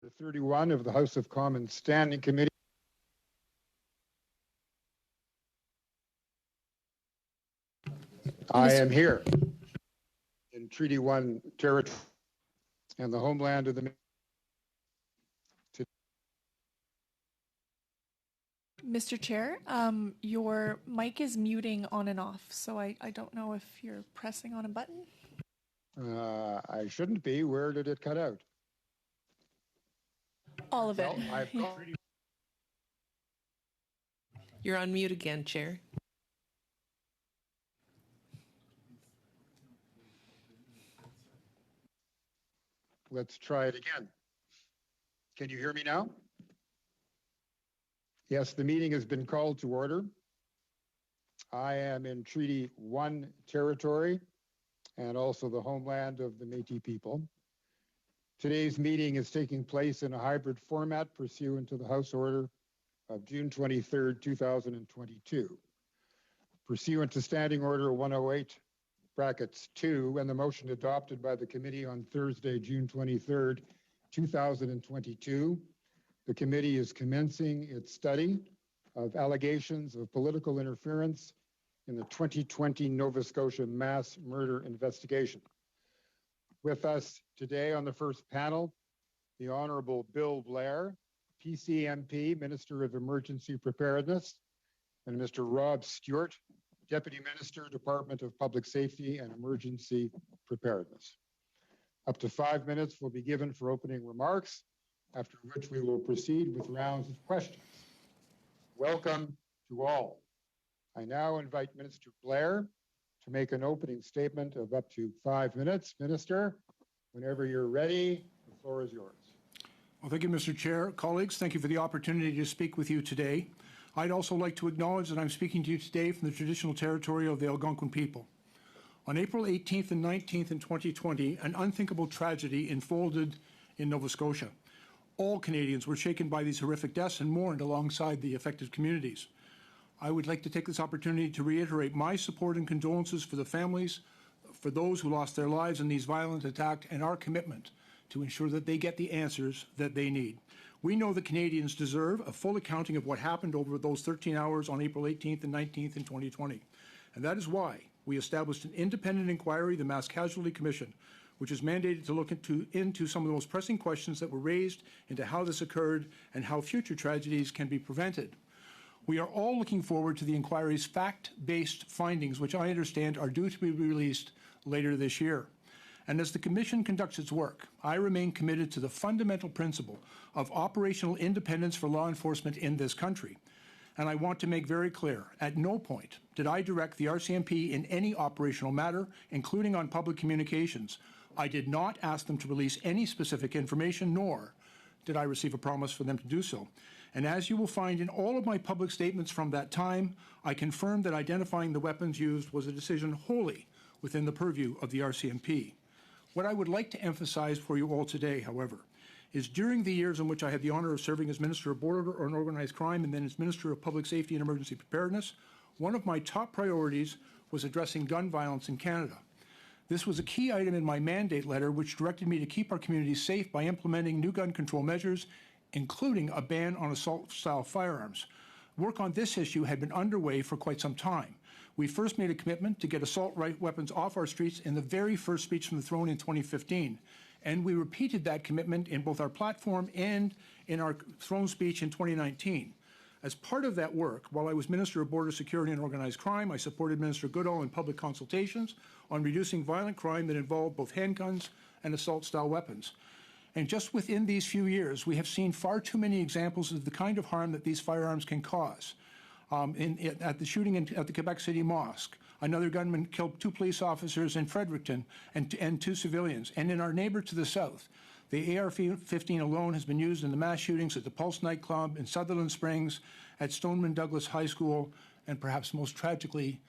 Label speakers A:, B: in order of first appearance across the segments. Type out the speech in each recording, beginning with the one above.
A: 31 of the House of Commons Standing Committee. I am here in Treaty 1 territory and the homeland of the
B: Mr. Chair, your mic is muting on and off, so I don't know if you're pressing on a button.
A: I shouldn't be. Where did it cut out?
B: All of it.
A: Well,
C: You're on mute again, Chair.
A: let's try it again. Can you hear me now? Yes, the meeting has been called to order. I am in Treaty 1 territory and also the homeland of the Métis people. Today's meeting is taking place in a hybrid format pursuant to the House Order of June 23rd, 2022. Pursuant to Standing Order 108(2) and the motion adopted by the committee on Thursday, June 23rd, 2022, the committee is commencing its study of allegations of political interference in the 2020 Nova Scotia mass murder investigation. With us today on the first panel, the Honourable Bill Blair, PCMP, Minister of Emergency Preparedness, and Mr. Rob Stewart, Deputy Minister, Department of Public Safety and Emergency Preparedness. Up to 5 minutes will be given for opening remarks, after which we will proceed with rounds of questions. Welcome to all. I now invite Minister Blair to make an opening statement of up to 5 minutes. Minister, whenever you're ready, the floor is yours.
D: Well, thank you, Mr. Chair. Colleagues, thank you for the opportunity to speak with you today. I'd also like to acknowledge that I'm speaking to you today from the traditional territory of the Algonquin people. On April 18th and 19th in 2020, an unthinkable tragedy unfolded in Nova Scotia. All Canadians were shaken by these horrific deaths and mourned alongside the affected communities. I would like to take this opportunity to reiterate my support and condolences for the families, for those who lost their lives in these violent attacks, and our commitment to ensure that they get the answers that they need. We know that Canadians deserve a full accounting of what happened over those 13 hours on April 18th and 19th in 2020. And that is why we established an independent inquiry, the Mass Casualty Commission, which is mandated to look into some of the most pressing questions that were raised into how this occurred and how future tragedies can be prevented. We are all looking forward to the inquiry's fact-based findings, which I understand are due to be released later this year. And as the Commission conducts its work, I remain committed to the fundamental principle of operational independence for law enforcement in this country. And I want to make very clear, at no point did I direct the RCMP in any operational matter, including on public communications. I did not ask them to release any specific information, nor did I receive a promise for them to do so. And as you will find in all of my public statements from that time, I confirmed that identifying the weapons used was a decision wholly within the purview of the RCMP. What I would like to emphasize for you all today, however, is during the years in which I had the honour of serving as Minister of Border and Organized Crime and then as Minister of Public Safety and Emergency Preparedness, one of my top priorities was addressing gun violence in Canada. This was a key item in my mandate letter, which directed me to keep our communities safe by implementing new gun control measures, including a ban on assault-style firearms. Work on this issue had been underway for quite some time. We first made a commitment to get assault weapons off our streets in the very first speech from the throne in 2015, and we repeated that commitment in both our platform and in our throne speech in 2019. As part of that work, while I was Minister of Border Security and Organized Crime, I supported Minister Goodall in public consultations on reducing violent crime that involved both handguns and assault-style weapons. And just within these few years, we have seen far too many examples of the kind of harm that these firearms can cause. At the shooting at the Quebec City Mosque, another gunman killed 2 police officers in Fredericton and 2 civilians. And in our neighbour to the south, the AR-15 alone has been used in the mass shootings at the Pulse nightclub, in Sutherland Springs, at Stoneman Douglas High School, and perhaps most tragically,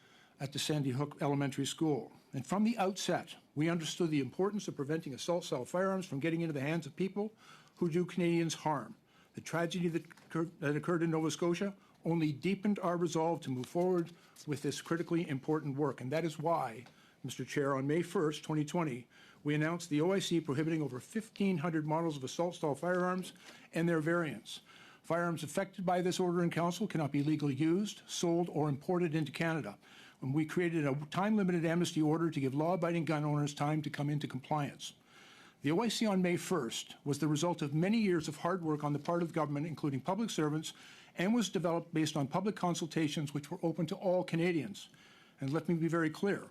D: at the Sandy Hook Elementary School. And from the outset, we understood the importance of preventing assault-style firearms from getting into the hands of people who do Canadians harm. The tragedy that occurred in Nova Scotia only deepened our resolve to move forward with this critically important work. And that is why, Mr. Chair, on May 1st, 2020, we announced the OIC prohibiting over 1,500 models of assault-style firearms and their variants. Firearms affected by this order in council cannot be legally used, sold, or imported into Canada. And we created a time-limited amnesty order to give law-abiding gun owners time to come into compliance. The OIC on May 1st was the result of many years of hard work on the part of the government, including public servants, and was developed based on public consultations which were open to all Canadians. And let me be very clear.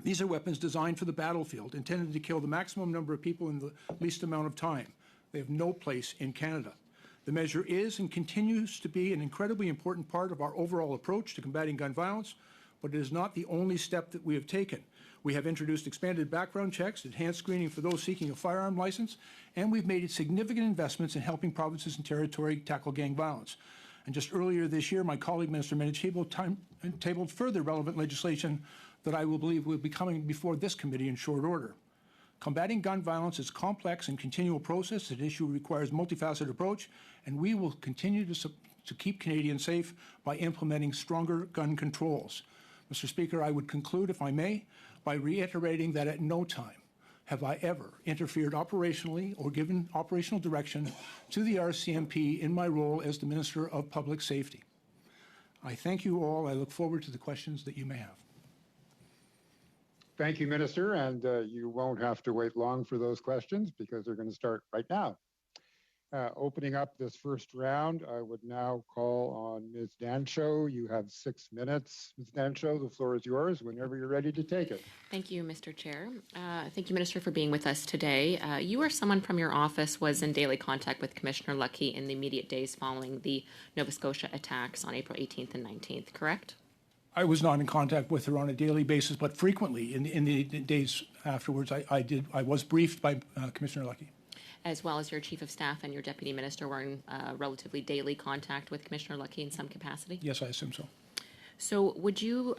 D: These are weapons designed for the battlefield, intended to kill the maximum number of people in the least amount of time. They have no place in Canada. The measure is and continues to be an incredibly important part of our overall approach to combating gun violence, but it is not the only step that we have taken. We have introduced expanded background checks, enhanced screening for those seeking a firearm license, and we've made significant investments in helping provinces and territory tackle gang violence. And just earlier this year, my colleague, Minister Brenda tabled further relevant legislation that I will believe will be coming before this committee in short order. Combating gun violence is a complex and continual process. An issue requires a multifaceted approach, and we will continue to keep Canadians safe by implementing stronger gun controls. Mr. Speaker, I would conclude, if I may, by reiterating that at no time have I ever interfered operationally or given operational direction to the RCMP in my role as the Minister of Public Safety. I thank you all. I look forward to the questions that you may have.
A: Thank you, Minister, and you won't have to wait long for those questions because they're going to start right now. Opening up this first round, I would now call on Ms. Dancho. You have 6 minutes. Ms. Dancho, the floor is yours whenever you're ready to take it.
E: Thank you, Mr. Chair. Thank you, Minister, for being with us today. You or someone from your office was in daily contact with Commissioner Lucki in the immediate days following the Nova Scotia attacks on April 18th and 19th, correct?
D: I was not in contact with her on a daily basis, but frequently in the days afterwards, I was briefed by Commissioner Lucki.
E: As well as your Chief of Staff and your Deputy Minister were in relatively daily contact with Commissioner Lucki in some capacity?
D: Yes, I assume so.
E: So would you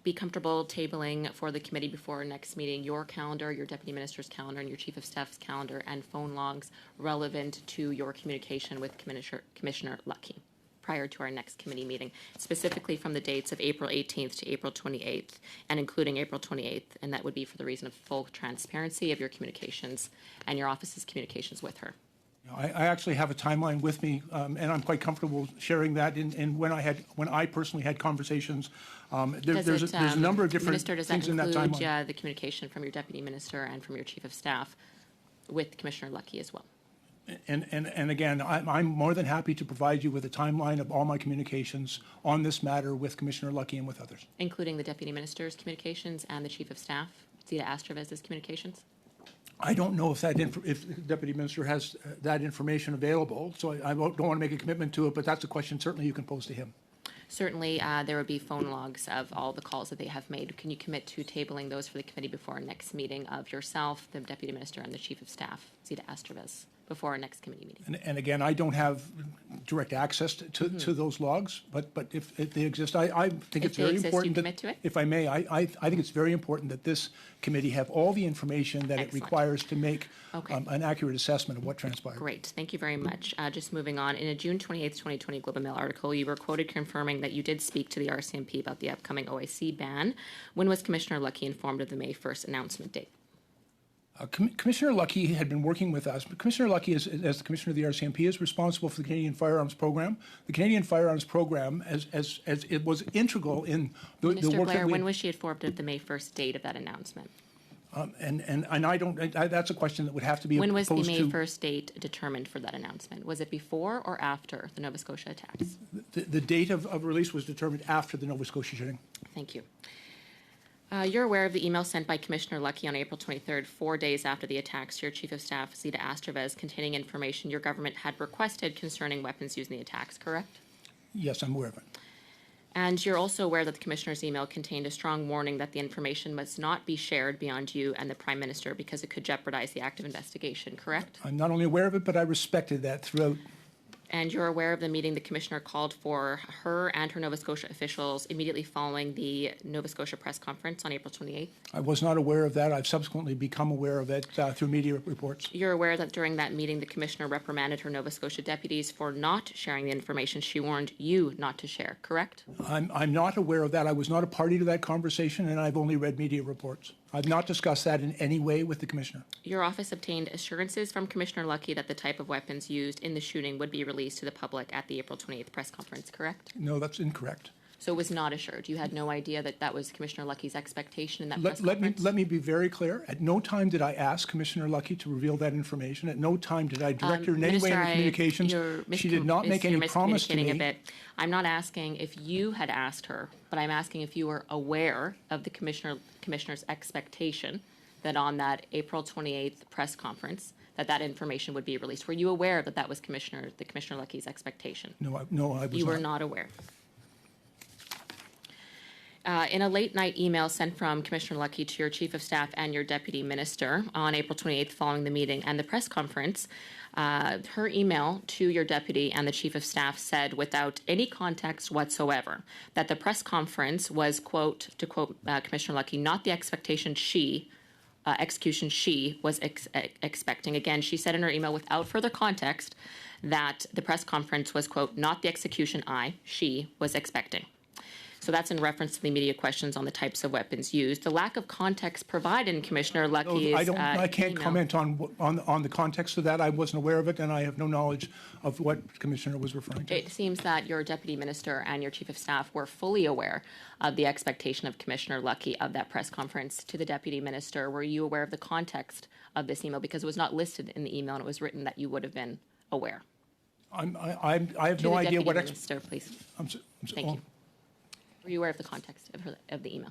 E: be comfortable tabling for the committee before our next meeting your calendar, your Deputy Minister's calendar, and your Chief of Staff's calendar and phone logs relevant to your communication with Commissioner Lucki prior to our next committee meeting, specifically from the dates of April 18th to April 28th, and including April 28th, and that would be for the reason of full transparency of your communications and your office's communications with her?
D: I actually have a timeline with me, and I'm quite comfortable sharing that. And when I personally had conversations, there's a number of different things in that timeline.
E: Minister, does that include the communication from your Deputy Minister and from your Chief of Staff with Commissioner Lucki as well?
D: And again, I'm more than happy to provide you with a timeline of all my communications on this matter with Commissioner Lucki and with others.
E: Including the Deputy Minister's communications and the Chief of Staff, Zita Astravez's communications?
D: I don't know if the Deputy Minister has that information available, so I don't want to make a commitment to it, but that's a question certainly you can pose to him.
E: Certainly, there would be phone logs of all the calls that they have made. Can you commit to tabling those for the committee before our next meeting of yourself, the Deputy Minister, and the Chief of Staff, Zita Astravez, before our next committee meeting?
D: And again, I don't have direct access to those logs, but if they exist, I think it's very important.
E: You commit to it?
D: If I may, I think it's very important that this committee have all the information that it requires to make an accurate assessment of what transpired.
E: Great. Thank you very much. Just moving on. In a June 28th, 2020 Globe and Mail article, you were quoted confirming that you did speak to the RCMP about the upcoming OIC ban. When was Commissioner Lucki informed of the May 1st announcement date?
D: Commissioner Lucki had been working with us, but Commissioner Lucki, as the Commissioner of the RCMP, is responsible for the Canadian Firearms Program. The Canadian Firearms Program, as it was integral in the work
E: Minister Blair,
D: that
E: when was she informed of the May 1st date of that announcement?
D: And I don't. That's a question that would have to be
E: When was the
D: posed
E: May
D: to
E: 1st date determined for that announcement? Was it before or after the Nova Scotia attacks?
D: the date of release was determined after the Nova Scotia shooting.
E: Thank you. You're aware of the email sent by Commissioner Lucki on April 23rd, 4 days after the attacks, to your Chief of Staff, Zita Astravez, containing information your government had requested concerning weapons used in the attacks, correct?
D: Yes, I'm aware of it.
E: And you're also aware that the Commissioner's email contained a strong warning that the information must not be shared beyond you and the Prime Minister because it could jeopardize the active investigation, correct?
D: I'm not only aware of it, but I respected that throughout.
E: And you're aware of the meeting the Commissioner called for her and her Nova Scotia officials immediately following the Nova Scotia press conference on April 28th?
D: I was not aware of that. I've subsequently become aware of it through media reports.
E: You're aware that during that meeting, the Commissioner reprimanded her Nova Scotia deputies for not sharing the information she warned you not to share, correct?
D: I'm not aware of that. I was not a party to that conversation, and I've only read media reports. I've not discussed that in any way with the Commissioner.
E: Your office obtained assurances from Commissioner Lucki that the type of weapons used in the shooting would be released to the public at the April 28th press conference, correct?
D: No, that's incorrect.
E: So it was not assured. You had no idea that that was Commissioner Lucki's expectation in that press conference?
D: Let me be very clear. At no time did I ask Commissioner Lucki to reveal that information. At no time did I direct her in any way in her communications. She did not make any promise to me.
E: A bit. I'm not asking if you had asked her, but I'm asking if you were aware of the commissioner's expectation that on that April 28th press conference that information would be released. Were you aware that that was Commissioner Lucki's expectation?
D: No, I was not.
E: You were not aware. In a late night email sent from Commissioner Lucki to your Chief of Staff and your Deputy Minister on April 28th following the meeting and the press conference, her email to your Deputy and the Chief of Staff said, without any context whatsoever, that the press conference was, quote, to quote Commissioner Lucki, not the expectation execution she was expecting. Again, she said in her email without further context that the press conference was, quote, not the execution she was expecting. So that's in reference to the immediate questions on the types of weapons used. The lack of context provided in Commissioner Lucki's
D: I can't
E: email.
D: comment on the context of that. I wasn't aware of it, and I have no knowledge of what Commissioner was referring to.
E: It seems that your Deputy Minister and your Chief of Staff were fully aware of the expectation of Commissioner Lucki of that press conference. To the Deputy Minister, were you aware of the context of this email? Because it was not listed in the email, and it was written that you would have been aware.
D: I have no idea what...
E: Minister, please. Thank you. Were you aware of the context of the email?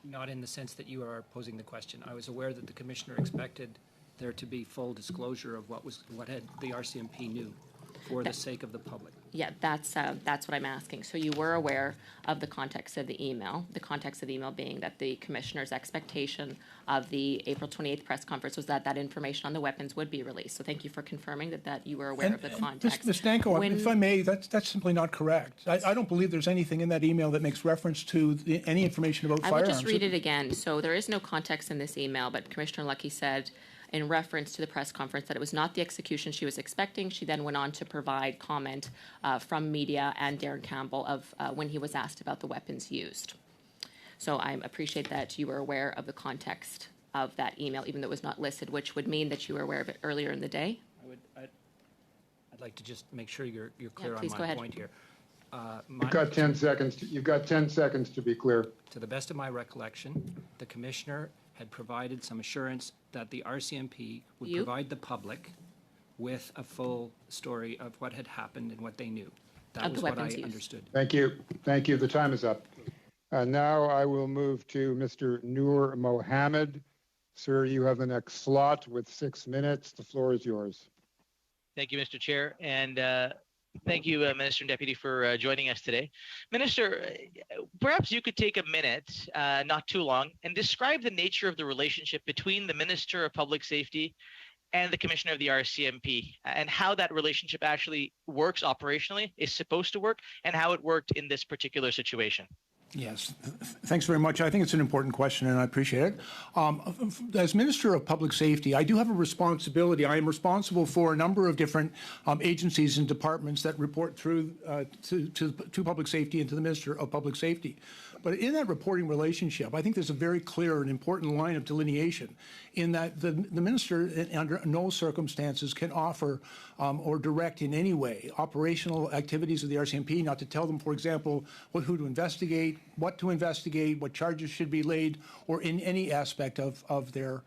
F: Not in the sense that you are posing the question. I was aware that the Commissioner expected there to be full disclosure of what the RCMP knew for the sake of the public.
E: Yeah, that's what I'm asking. So you were aware of the context of the email being that the Commissioner's expectation of the April 28th press conference was that information on the weapons would be released. So thank you for confirming that you were aware of the context.
D: Ms. Danko, if I may, that's simply not correct. I don't believe there's anything in that email that makes reference to any information about firearms.
E: I will just read it again. So there is no context in this email, but Commissioner Lucki said in reference to the press conference that it was not the execution she was expecting. She then went on to provide comment from media and Darren Campbell of when he was asked about the weapons used. So I appreciate that you were aware of the context of that email, even though it was not listed, which would mean that you were aware of it earlier in the day.
F: I'd like to just make sure you're clear
E: please
F: on
E: go
F: my
E: ahead.
F: point here.
A: You've got 10 seconds. You've got 10 seconds to be clear.
F: To the best of my recollection, the Commissioner had provided some assurance that the RCMP would provide the public with a full story of what had happened and what they knew. That was what I understood.
A: Thank you. Thank you. The time is up. Now I will move to Mr. Noor Mohammed. Sir, you have the next slot with 6 minutes. The floor is yours.
G: Thank you, Mr. Chair. And thank you, Minister and Deputy, for joining us today. Minister, perhaps you could take a minute, not too long, and describe the nature of the relationship between the Minister of Public Safety and the Commissioner of the RCMP, and how that relationship actually works operationally, is supposed to work, and how it worked in this particular situation.
D: Yes, thanks very much. I think it's an important question, and I appreciate it. As Minister of Public Safety, I do have a responsibility. I am responsible for a number of different agencies and departments that report through to Public Safety and to the Minister of Public Safety. But in that reporting relationship, I think there's a very clear and important line of delineation in that the Minister, under no circumstances, can offer or direct in any way operational activities of the RCMP, not to tell them, for example, who to investigate, what charges should be laid, or in any aspect of their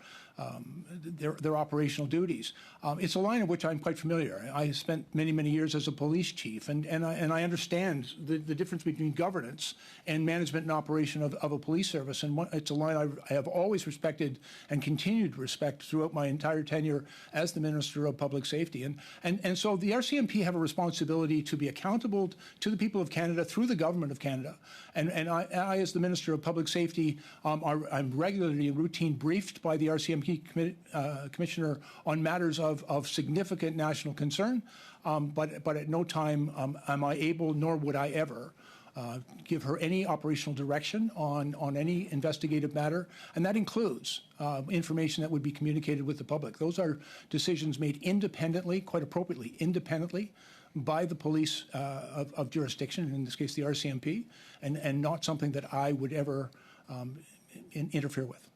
D: operational duties. It's a line of which I'm quite familiar. I spent many, many years as a police chief, and I understand the difference between governance and management and operation of a police service. And it's a line I have always respected and continued to respect throughout my entire tenure as the Minister of Public Safety. And so the RCMP have a responsibility to be accountable to the people of Canada through the Government of Canada. And I as the Minister of Public Safety, I'm regularly and routine briefed by the RCMP Commissioner on matters of significant national concern, but at no time am I able, nor would I ever, give her any operational direction on any investigative matter, and that includes information that would be communicated with the public. Those are decisions made independently, quite appropriately, independently, by the police of jurisdiction, in this case the RCMP, and not something that I would ever interfere with.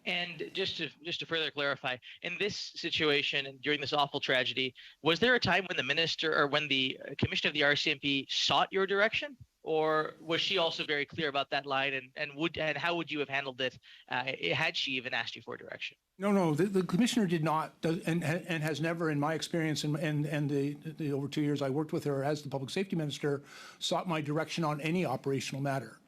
G: And just to further clarify, in this situation and during this awful tragedy, was there a time when the minister or when the commissioner of the RCMP sought your direction, or was she also very clear about that line? And how would you have handled it had she even asked you for direction?
D: No. The commissioner did not, and has never, in my experience, and the over 2 years I worked with her as the public safety minister, sought my direction on any operational matter.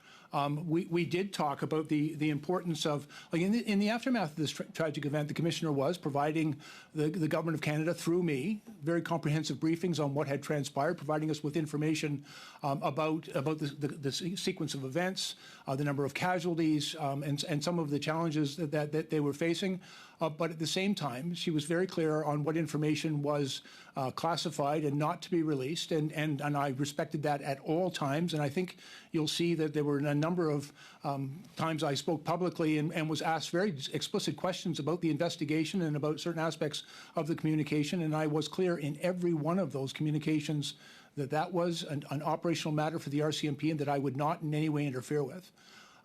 D: We did talk about the importance of, like in the aftermath of this tragic event, the commissioner was providing the government of Canada, through me, very comprehensive briefings on what had transpired, providing us with information about the sequence of events, the number of casualties, and some of the challenges that they were facing. But at the same time, she was very clear on what information was classified and not to be released, and I respected that at all times. And I think you'll see that there were a number of times I spoke publicly and was asked very explicit questions about the investigation and about certain aspects of the communication, and I was clear in every one of those communications that was an operational matter for the RCMP and that I would not in any way interfere with.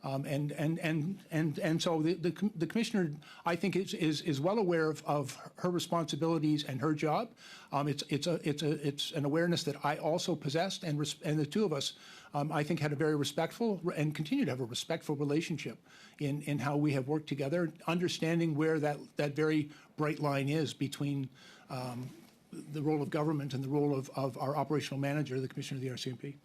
D: And so the commissioner, I think, is well aware of her responsibilities and her job. It's an awareness that I also possessed, and the two of us, I think, had a very respectful and continue to have a respectful relationship in how we have worked together, understanding where that very bright line is between the role of government and the role of our operational manager, the commissioner of the RCMP.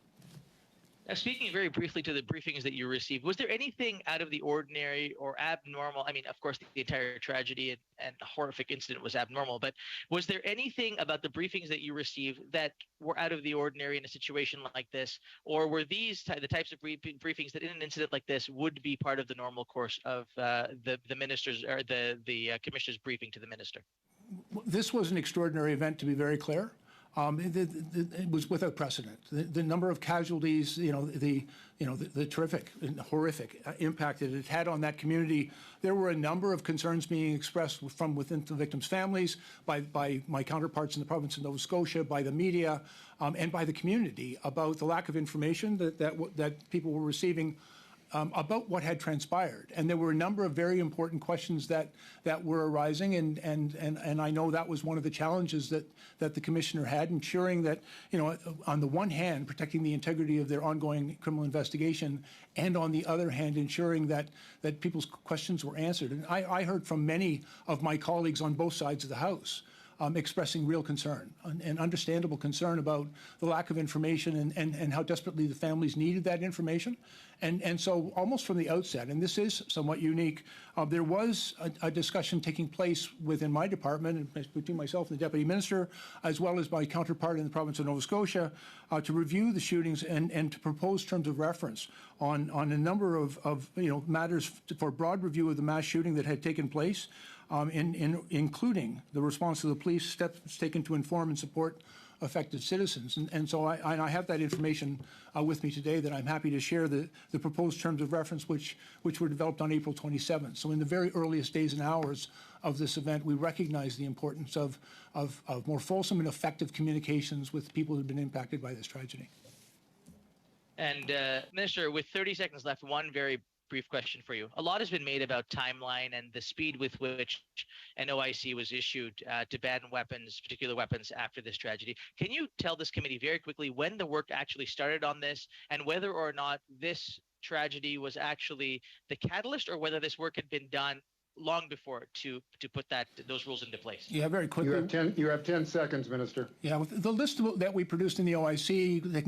G: Now, speaking very briefly to the briefings that you received, was there anything out of the ordinary or abnormal? I mean, of course, the entire tragedy and horrific incident was abnormal, but was there anything about the briefings that you received that were out of the ordinary in a situation like this? Or were these the types of briefings that in an incident like this would be part of the normal course of the minister's or the commissioner's briefing to the minister?
D: This was an extraordinary event, to be very clear. It was without precedent. The number of casualties, the terrific and horrific impact that it had on that community. There were a number of concerns being expressed from within the victims' families, by my counterparts in the province of Nova Scotia, by the media, and by the community about the lack of information that people were receiving about what had transpired. And there were a number of very important questions that were arising, and I know that was one of the challenges that the commissioner had, ensuring that, on the one hand, protecting the integrity of their ongoing criminal investigation, and on the other hand, ensuring that people's questions were answered. And I heard from many of my colleagues on both sides of the House expressing real concern and understandable concern about the lack of information and how desperately the families needed that information. And so almost from the outset, and this is somewhat unique, there was a discussion taking place within my department, and between myself and the Deputy Minister, as well as my counterpart in the province of Nova Scotia, to review the shootings and to propose terms of reference on a number of matters for broad review of the mass shooting that had taken place, including the response of the police, steps taken to inform and support affected citizens. And so I have that information with me today that I'm happy to share, the proposed terms of reference, which were developed on April 27th. So in the very earliest days and hours of this event, we recognize the importance of more fulsome and effective communications with people who have been impacted by this tragedy. And
G: Minister, with 30 seconds left, one very brief question for you. A lot has been made about timeline and the speed with which an OIC was issued to ban weapons, particular weapons, after this tragedy. Can you tell this committee very quickly when the work actually started on this, and whether or not this tragedy was actually the catalyst, or whether this work had been done long before to put those rules into place?
D: Yeah, very quickly.
A: You have 10 seconds, Minister.
D: Yeah, the list that we produced in the OIC that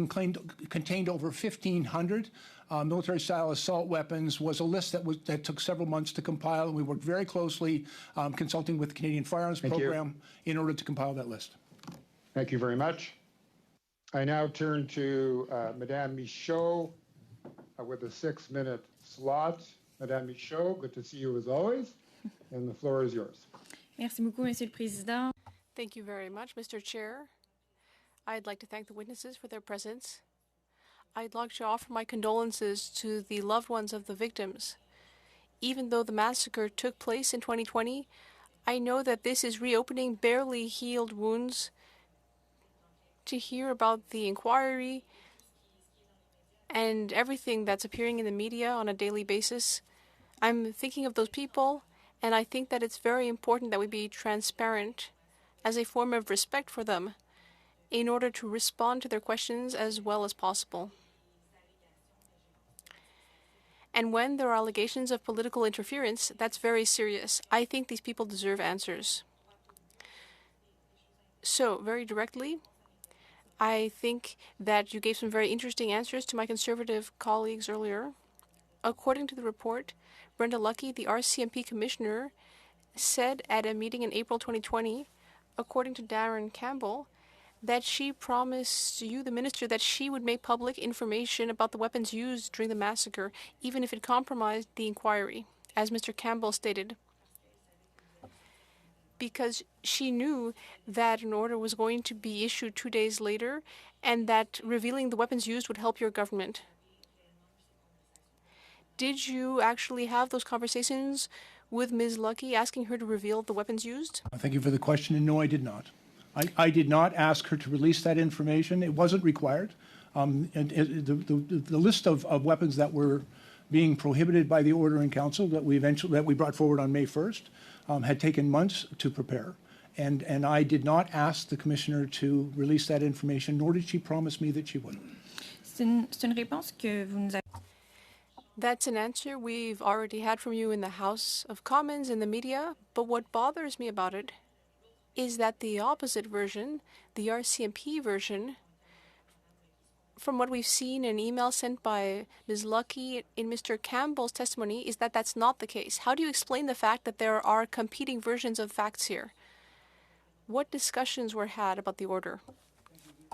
D: contained over 1,500 military-style assault weapons was a list that took several months to compile, and we worked very closely consulting with the Canadian Firearms Program in order to compile that list.
A: Thank you very much. I now turn to Madame Michaud with a 6-minute slot. Madame Michaud, good to see you as always, and the floor is yours.
H: Merci beaucoup, Monsieur le Président.
B: Thank you very much, Mr. Chair. I'd like to thank the witnesses for their presence. I'd like to offer my condolences to the loved ones of the victims. Even though the massacre took place in 2020, I know that this is reopening barely healed wounds. To hear about the inquiry and everything that's appearing in the media on a daily basis, I'm thinking of those people And I think that it's very important that we be transparent as a form of respect for them in order to respond to their questions as well as possible. And when there are allegations of political interference, that's very serious. I think these people deserve answers. So, very directly, I think that you gave some very interesting answers to my Conservative colleagues earlier. According to the report, Brenda Lucki, the RCMP Commissioner, said at a meeting in April 2020, according to Darren Campbell, that she promised you, the minister, that she would make public information about the weapons used during the massacre, even if it compromised the inquiry, as Mr. Campbell stated, because she knew that an order was going to be issued 2 days later and that revealing the weapons used would help your government. Did you actually have those conversations with Ms. Lucki asking her to reveal the weapons used?
D: Thank you for the question, and no, I did not. I did not ask her to release that information. It wasn't required. The list of weapons that were being prohibited by the order in council that we brought forward on May 1st had taken months to prepare. And I did not ask the commissioner to release that information, nor did she promise me that she would.
H: C'est une réponse que vous nous avez.
B: That's an answer we've already had from you in the House of Commons, in the media, but what bothers me about it is that the opposite version, the RCMP version, from what we've seen in email sent by Ms. Lucki in Mr. Campbell's testimony, is that that's not the case. How do you explain the fact that there are competing versions of facts here? What discussions were had about the order?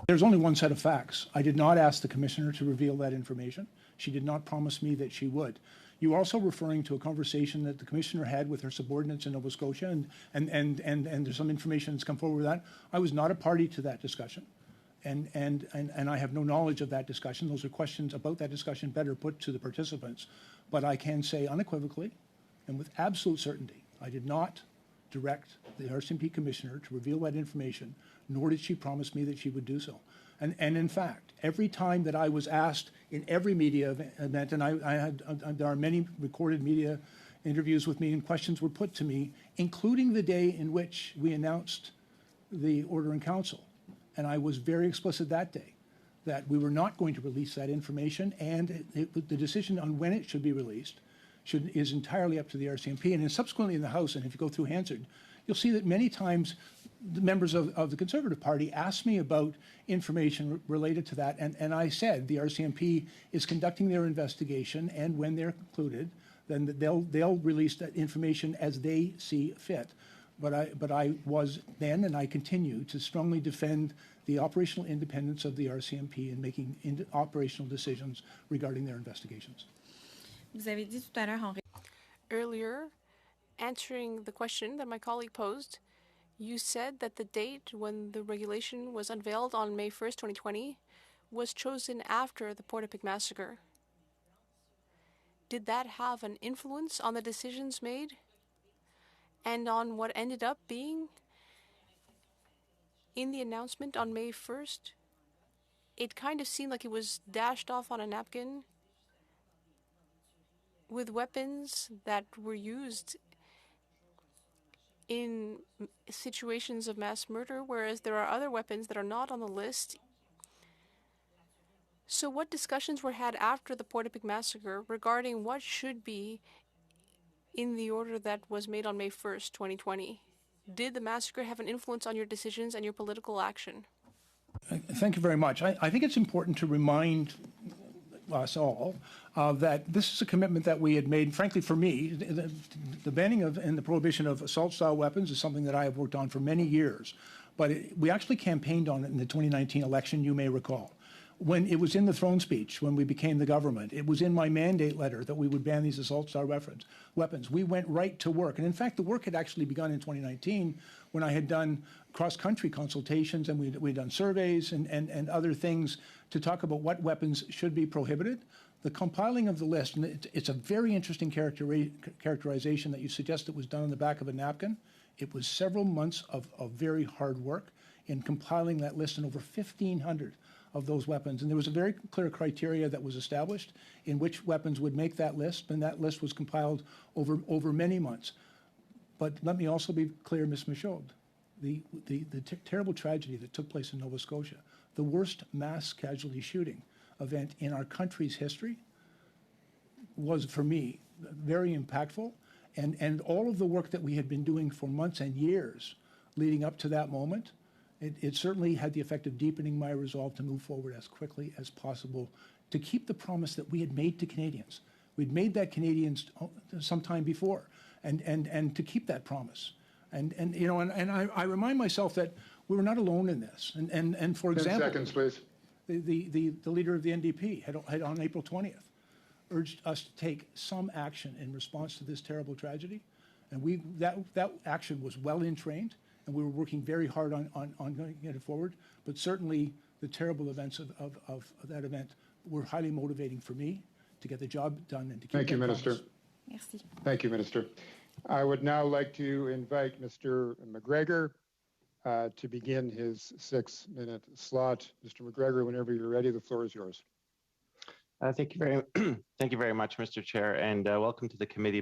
D: There's only one set of facts. I did not ask the commissioner to reveal that information. She did not promise me that she would. You're also referring to a conversation that the commissioner had with her subordinates in Nova Scotia, and there's some information that's come forward with that. I was not a party to that discussion, and I have no knowledge of that discussion. Those are questions about that discussion better put to the participants. But I can say unequivocally and with absolute certainty, I did not direct the RCMP commissioner to reveal that information, nor did she promise me that she would do so. And in fact, every time that I was asked in every media event, and there are many recorded media interviews with me, and questions were put to me, including the day in which we announced the order in council. And I was very explicit that day that we were not going to release that information, and the decision on when it should be released is entirely up to the RCMP. And then subsequently in the House, and if you go through Hansard, you'll see that many times the members of the Conservative Party asked me about information related to that, and I said the RCMP is conducting their investigation, and when they're concluded, then they'll release that information as they see fit. But I was then, and I continue to strongly defend the operational independence of the RCMP in making operational decisions regarding their investigations.
H: Vous avez dit tout à l'heure
B: Earlier, answering the question that my colleague posed, you said that the date when the regulation was unveiled on May 1st, 2020, was chosen after the Portapique massacre. Did that have an influence on the decisions made and on what ended up being in the announcement on May 1st? It kind of seemed like it was dashed off on a napkin with weapons that were used in situations of mass murder, whereas there are other weapons that are not on the list. So what discussions were had after the Portapique massacre regarding what should be in the order that was made on May 1st, 2020? Did the massacre have an influence on your decisions and your political action?
D: Thank you very much. I think it's important to remind us all that this is a commitment that we had made. Frankly, for me, the banning of and the prohibition of assault-style weapons is something that I have worked on for many years. But we actually campaigned on it in the 2019 election, you may recall. When it was in the throne speech, when we became the government, it was in my mandate letter that we would ban these assault-style weapons. We went right to work. And in fact, the work had actually begun in 2019 when I had done cross-country consultations, and we'd done surveys and other things to talk about what weapons should be prohibited. The compiling of the list, and it's a very interesting characterization that you suggest it was done on the back of a napkin. It was several months of very hard work in compiling that list, and over 1,500 of those weapons. And there was a very clear criteria that was established in which weapons would make that list, and that list was compiled over many months. But let me also be clear, Ms. Michaud, the terrible tragedy that took place in Nova Scotia, the worst mass casualty shooting event in our country's history, was, for me, very impactful. And all of the work that we had been doing for months and years leading up to that moment, it certainly had the effect of deepening my resolve to move forward as quickly as possible to keep the promise that we had made to Canadians. We'd made that Canadians some time before, and to keep that promise. And I remind myself that we were not alone in this. And for
A: 10
D: example,
A: seconds, please.
D: The leader of the NDP had on April 20th urged us to take some action in response to this terrible tragedy, and that action was well in trained, and we were working very hard on getting it forward. But certainly, the terrible events of that event were highly motivating for me to get the job done and to keep.
A: Thank you, Minister.
D: Promise.
H: Merci.
A: Thank you, Minister. I would now like to invite Mr. McGregor to begin his 6-minute slot. Mr. McGregor, whenever you're ready, the floor is yours.
I: Thank you very much, Mr. Chair, and welcome to the committee,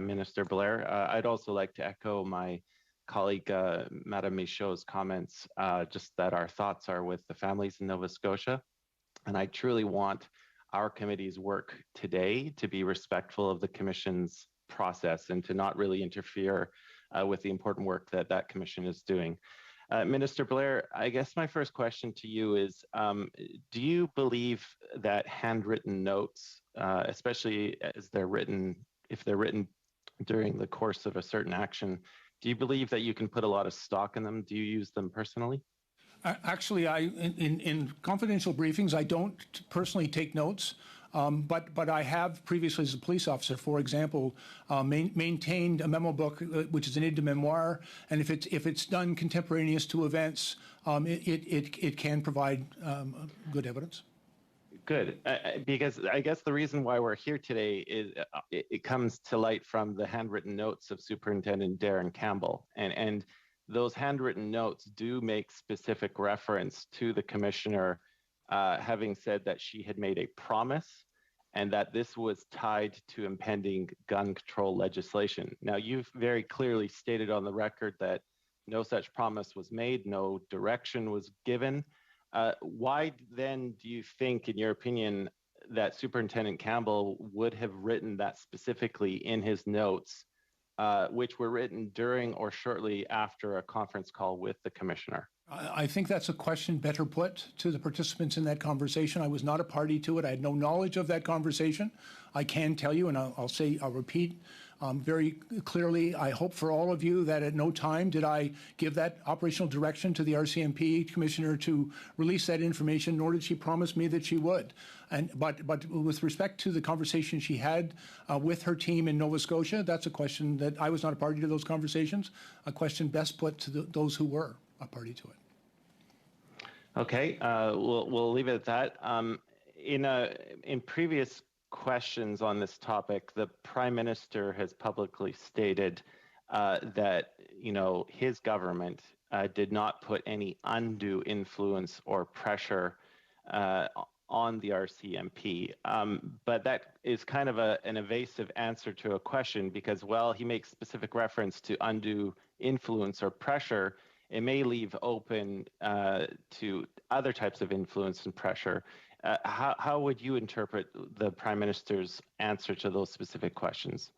I: Minister Blair. I'd also like to echo my colleague, Madame Michaud's comments, just that our thoughts are with the families in Nova Scotia. And I truly want our committee's work today to be respectful of the Commission's process and to not really interfere with the important work that that Commission is doing. Minister Blair, I guess my first question to you is, do you believe that handwritten notes, especially as they're written, if they're written during the course of a certain action, do you believe that you can put a lot of stock in them? Do you use them personally?
D: Actually, in confidential briefings, I don't personally take notes. But I have previously, as a police officer, for example, maintained a memo book, which is an aide-de-memoire, and if it's done contemporaneous to events, it can provide good evidence.
I: Good, because I guess the reason why we're here today is it comes to light from the handwritten notes of Superintendent Darren Campbell, and those handwritten notes do make specific reference to the Commissioner having said that she had made a promise and that this was tied to impending gun control legislation. Now, you've very clearly stated on the record that no such promise was made, no direction was given. Why then do you think, in your opinion, that Superintendent Campbell would have written that specifically in his notes, which were written during or shortly after a conference call with the Commissioner?
D: I think that's a question better put to the participants in that conversation. I was not a party to it. I had no knowledge of that conversation. I can tell you, and I'll repeat very clearly, I hope for all of you that at no time did I give that operational direction to the RCMP Commissioner to release that information, nor did she promise me that she would. But with respect to the conversation she had with her team in Nova Scotia, that's a question that I was not a party to those conversations, a question best put to those who were a party to it.
I: Okay, we'll leave it at that. In previous questions on this topic, the Prime Minister has publicly stated that his government did not put any undue influence or pressure on the RCMP. But that is kind of an evasive answer to a question because, well, he makes specific reference to undue influence or pressure. It may leave open to other types of influence and pressure. How would you interpret the Prime Minister's answer to those specific questions?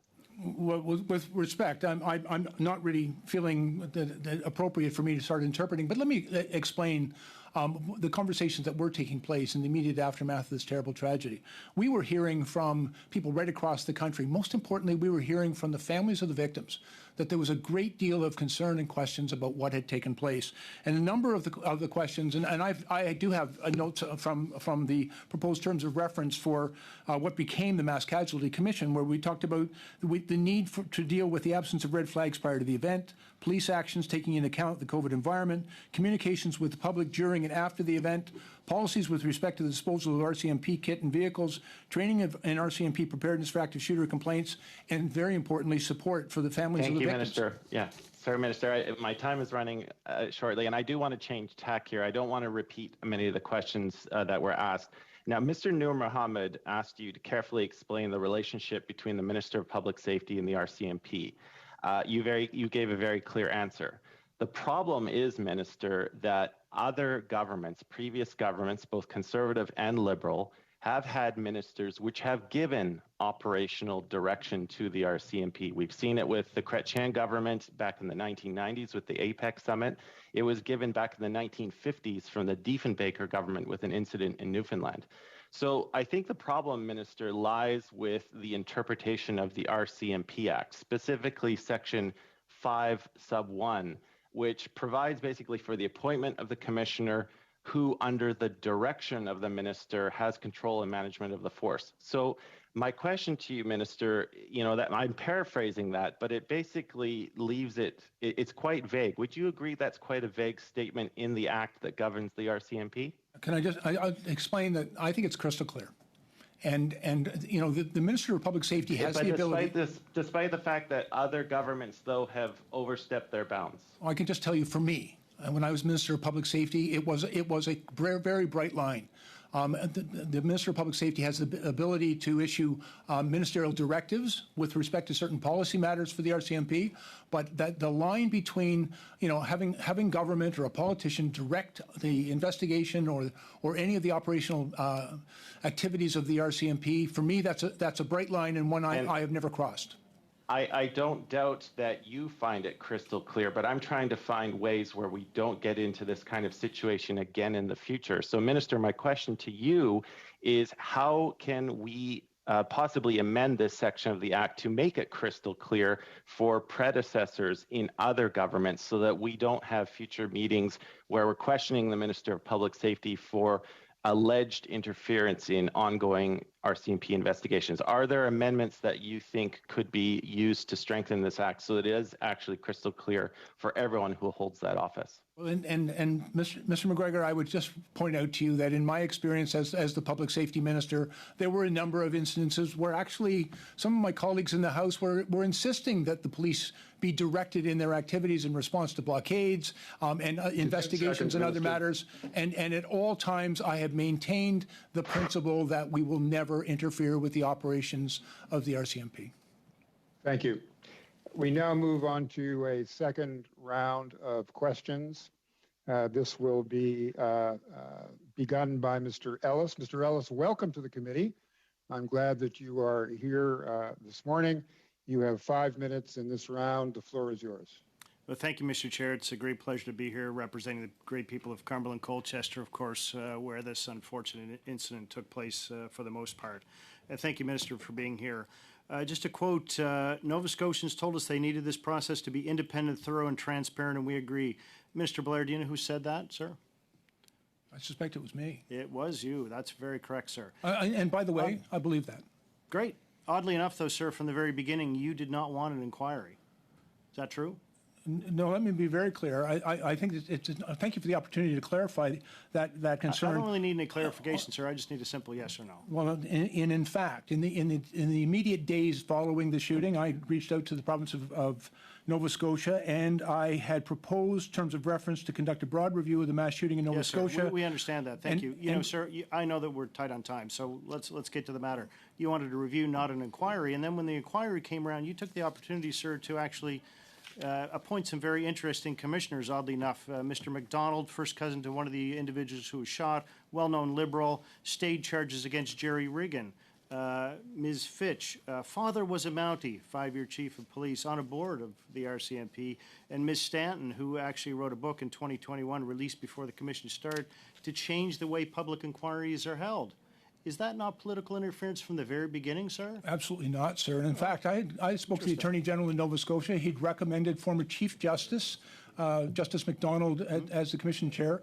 D: Well, with respect, I'm not really feeling that appropriate for me to start interpreting, but let me explain the conversations that were taking place in the immediate aftermath of this terrible tragedy. We were hearing from people right across the country. Most importantly, we were hearing from the families of the victims that there was a great deal of concern and questions about what had taken place. And a number of the questions, and I do have a note from the proposed terms of reference for what became the Mass Casualty Commission, where we talked about the need to deal with the absence of red flags prior to the event, police actions taking into account the COVID environment, communications with the public during and after the event, policies with respect to the disposal of RCMP kit and vehicles, training in RCMP preparedness for active shooter complaints, and very importantly, support for the families of the victims.
I: Thank you, Minister. Yeah, sorry, Minister. My time is running shortly, and I do want to change tack here. I don't want to repeat many of the questions that were asked. Now, Mr. Noor Mohammed asked you to carefully explain the relationship between the Minister of Public Safety and the RCMP. You gave a very clear answer. The problem is, Minister, that other governments, previous governments, both Conservative and Liberal, have had ministers which have given operational direction to the RCMP. We've seen it with the Chrétien government back in the 1990s with the APEC summit. It was given back in the 1950s from the Diefenbaker government with an incident in Newfoundland. So I think the problem, Minister, lies with the interpretation of the RCMP Act, specifically Section 5 sub 1, which provides basically for the appointment of the commissioner who, under the direction of the minister, has control and management of the force. So my question to you, Minister, that I'm paraphrasing that, but it basically leaves it's quite vague. Would you agree that's quite a vague statement in the act that governs the RCMP?
D: Can I'll explain that I think it's crystal clear. And the Minister of Public Safety has the ability.
I: Despite the fact that other governments, though, have overstepped their bounds.
D: I can just tell you, for me, when I was Minister of Public Safety, it was a very bright line. The Minister of Public Safety has the ability to issue ministerial directives with respect to certain policy matters for the RCMP, but that the line between having government or a politician direct the investigation or any of the operational activities of the RCMP, for me that's a bright line and one I have never crossed.
I: I don't doubt that you find it crystal clear, but I'm trying to find ways where we don't get into this kind of situation again in the future. So, Minister, my question to you is how can we possibly amend this section of the Act to make it crystal clear for predecessors in other governments so that we don't have future meetings where we're questioning the Minister of Public Safety for alleged interference in ongoing RCMP investigations? Are there amendments that you think could be used to strengthen this act so that it is actually crystal clear for everyone who holds that office?
D: Well, and Mr. McGregor, I would just point out to you that in my experience as the Public Safety Minister, there were a number of instances where actually some of my colleagues in the House were insisting that the police be directed in their activities in response to blockades and investigations and other matters. And at all times, I have maintained the principle that we will never interfere with the operations of the RCMP.
A: Thank you. We now move on to a second round of questions. This will be begun by Mr. Ellis. Mr. Ellis, welcome to the committee. I'm glad that you are here this morning. You have 5 minutes in this round. The floor is yours.
J: Well, thank you, Mr. Chair. It's a great pleasure to be here representing the great people of Cumberland, Colchester, of course, where this unfortunate incident took place for the most part. Thank you, Minister, for being here. Just to quote, Nova Scotians told us they needed this process to be independent, thorough, and transparent, and we agree. Mr. Blair, do you know who said that, sir?
D: I suspect it was me.
J: It was you. That's very correct, sir.
D: And by the way, I believe that.
J: Great. Oddly enough, though, sir, from the very beginning, you did not want an inquiry. Is that true?
D: No, let me be very clear. I think thank you for the opportunity to clarify that concern.
J: I don't really need any clarification, sir. I just need a simple yes or no.
D: Well, in fact, in the immediate days following the shooting, I reached out to the province of Nova Scotia, and I had proposed terms of reference to conduct a broad review of the mass shooting in Nova Scotia.
J: Sir, we understand that. Thank you. You know, sir, I know that we're tight on time, so let's get to the matter. You wanted a review, not an inquiry, and then when the inquiry came around, you took the opportunity, sir, to actually appoint some very interesting commissioners, oddly enough. Mr. MacDonald, first cousin to one of the individuals who was shot, well-known Liberal, stayed charges against Jerry Riggin. Ms. Fitch, father was a Mountie, 5-year chief of police on a board of the RCMP, and Ms. Stanton, who actually wrote a book in 2021, released before the commission started, to change the way public inquiries are held. Is that not political interference from the very beginning, sir?
D: Absolutely not, sir. And in fact, I spoke to the Attorney General in Nova Scotia. He'd recommended former Chief Justice, Justice MacDonald, as the Commission Chair.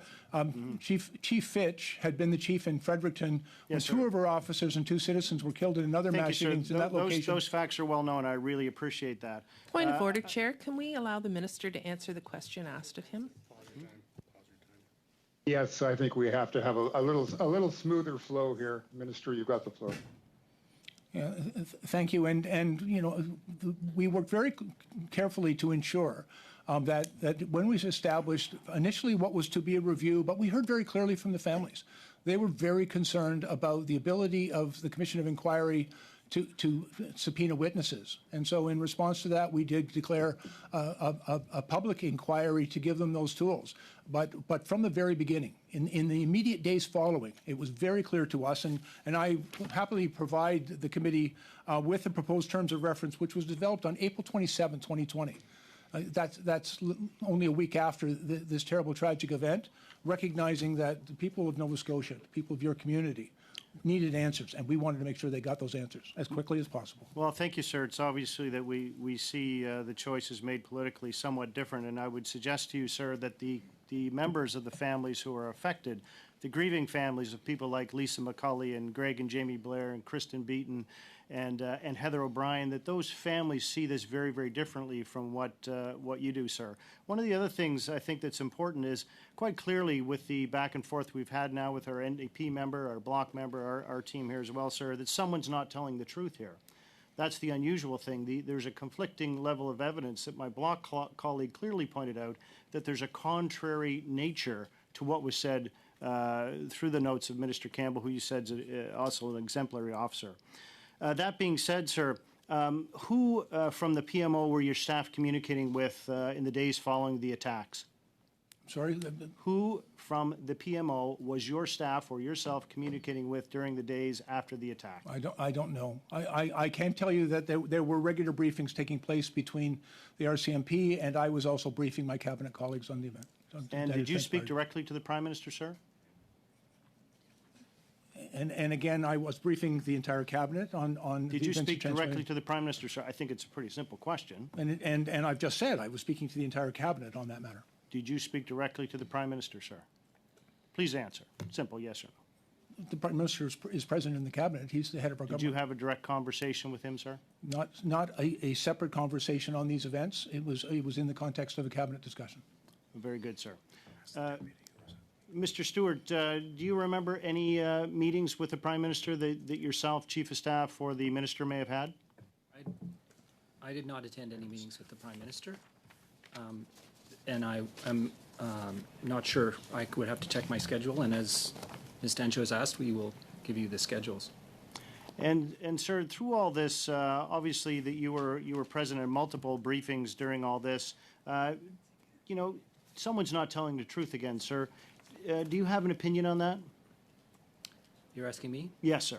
D: Chief Fitch had been the chief in Fredericton when two of her officers and 2 citizens were killed in another mass shootings in that location.
J: Those facts are well known. I really appreciate that.
C: Point of order, Chair. Can we allow the Minister to answer the question asked of him?
A: Yes, I think we have to have a little smoother flow here. Minister, you've got the floor.
D: Yeah, thank you. And you know, we worked very carefully to ensure that when we established initially what was to be a review, but we heard very clearly from the families. They were very concerned about the ability of the Commission of Inquiry to subpoena witnesses. And so in response to that, we did declare a public inquiry to give them those tools. But from the very beginning, in the immediate days following, it was very clear to us, and I happily provide the committee with the proposed terms of reference, which was developed on April 27, 2020. That's only a week after this terrible tragic event, recognizing that the people of Nova Scotia, the people of your community, needed answers, and we wanted to make sure they got those answers as quickly as possible.
J: Well, thank you, sir. It's obviously that we see the choices made politically somewhat different, and I would suggest to you, sir, that the members of the families who are affected, the grieving families of people like Lisa McCulley and Greg and Jamie Blair and Kristen Beaton and Heather O'Brien, that those families see this very, very differently from what you do, sir. One of the other things I think that's important is quite clearly with the back and forth we've had now with our NDP member, our bloc member, our team here as well, sir, that someone's not telling the truth here. That's the unusual thing. There's a conflicting level of evidence that my bloc colleague clearly pointed out, that there's a contrary nature to what was said through the notes of Minister Campbell, who you said is also an exemplary officer. That being said, sir, who from the PMO were your staff communicating with in the days following the attacks?
D: Sorry?
J: Who from the PMO was your staff or yourself communicating with during the days after the attack?
D: I don't know. I can tell you that there were regular briefings taking place between the RCMP, and I was also briefing my cabinet colleagues on the event.
J: And did you speak directly to the Prime Minister, sir?
D: And again, I was briefing the entire cabinet on.
J: Did you speak directly to the Prime Minister, sir? I think it's a pretty simple question.
D: And I've just said I was speaking to the entire cabinet on that matter.
J: Did you speak directly to the Prime Minister, sir? Please answer. Simple, yes or no.
D: The Prime Minister is present in the cabinet. He's the head of our government.
J: Did you have a direct conversation with him, sir?
D: Not a separate conversation on these events. It was in the context of a cabinet discussion.
J: Very good, sir. Mr. Stewart, do you remember any meetings with the Prime Minister that yourself, Chief of Staff, or the Minister may have had?
F: I did not attend any meetings with the Prime Minister, and I am not sure. I would have to check my schedule, and as Ms. Dancho has asked, we will give you the schedules.
J: And sir, through all this, obviously that you were present in multiple briefings during all this. You know, someone's not telling the truth again, sir. Do you have an opinion on that?
F: You're asking me?
J: Yes, sir.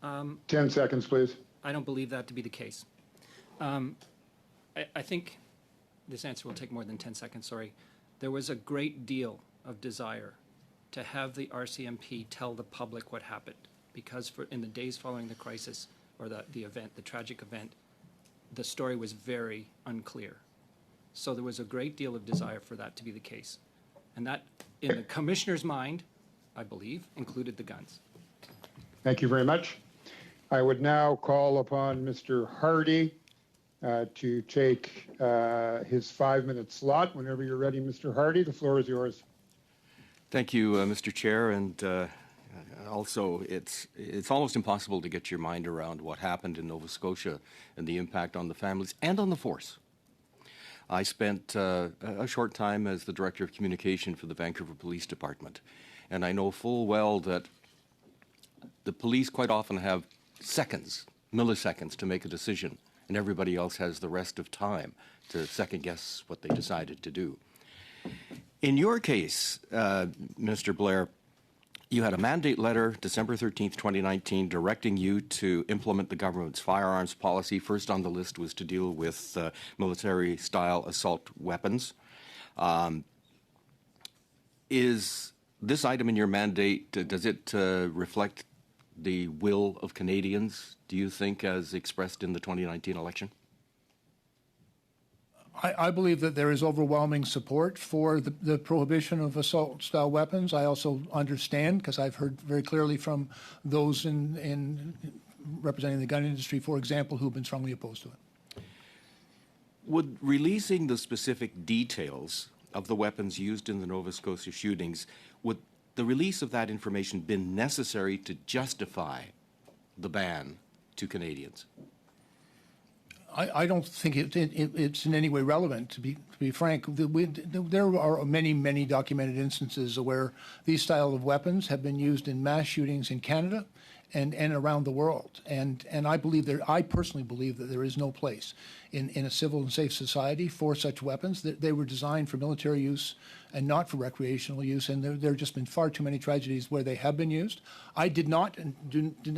A: 10 seconds, please.
F: I don't believe that to be the case. I think this answer will take more than 10 seconds, sorry. There was a great deal of desire to have the RCMP tell the public what happened, because in the days following the crisis, or the event, the tragic event, the story was very unclear. So there was a great deal of desire for that to be the case. And that, in the Commissioner's mind, I believe, included the guns.
A: Thank you very much. I would now call upon Mr. Hardy to take his 5-minute slot. Whenever you're ready, Mr. Hardy, the floor is yours.
K: Thank you, Mr. Chair. And also, it's almost impossible to get your mind around what happened in Nova Scotia and the impact on the families and on the force. I spent a short time as the Director of Communication for the Vancouver Police Department, and I know full well that the police quite often have seconds, milliseconds to make a decision, and everybody else has the rest of time to second-guess what they decided to do. In your case, Mr. Blair, you had a mandate letter, December 13th, 2019, directing you to implement the government's firearms policy. First on the list was to deal with military-style assault weapons. Is this item in your mandate, does it reflect the will of Canadians, do you think, as expressed in the 2019 election?
D: I believe that there is overwhelming support for the prohibition of assault-style weapons. I also understand, because I've heard very clearly from those in representing the gun industry, for example, who've been strongly opposed to it.
K: Would releasing the specific details of the weapons used in the Nova Scotia shootings, would the release of that information been necessary to justify the ban to Canadians?
D: I don't think it's in any way relevant, to be frank. There are many documented instances where these style of weapons have been used in mass shootings in Canada and around the world. And I personally believe that there is no place in a civil and safe society for such weapons. That they were designed for military use and not for recreational use. And there have just been far too many tragedies where they have been used. I did not and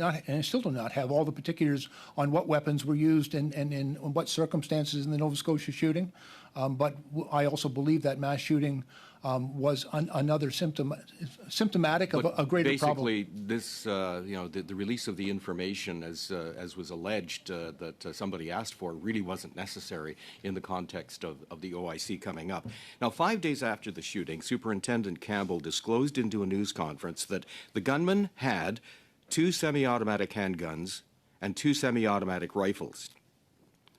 D: I still do not have all the particulars on what weapons were used and in what circumstances in the Nova Scotia shooting. But I also believe that mass shooting was another symptomatic of a greater problem.
K: Basically, this, the release of the information, as was alleged, that somebody asked for, really wasn't necessary in the context of the OIC coming up. Now, 5 days after the shooting, Superintendent Campbell disclosed into a news conference that the gunman had 2 semi-automatic handguns and 2 semi-automatic rifles,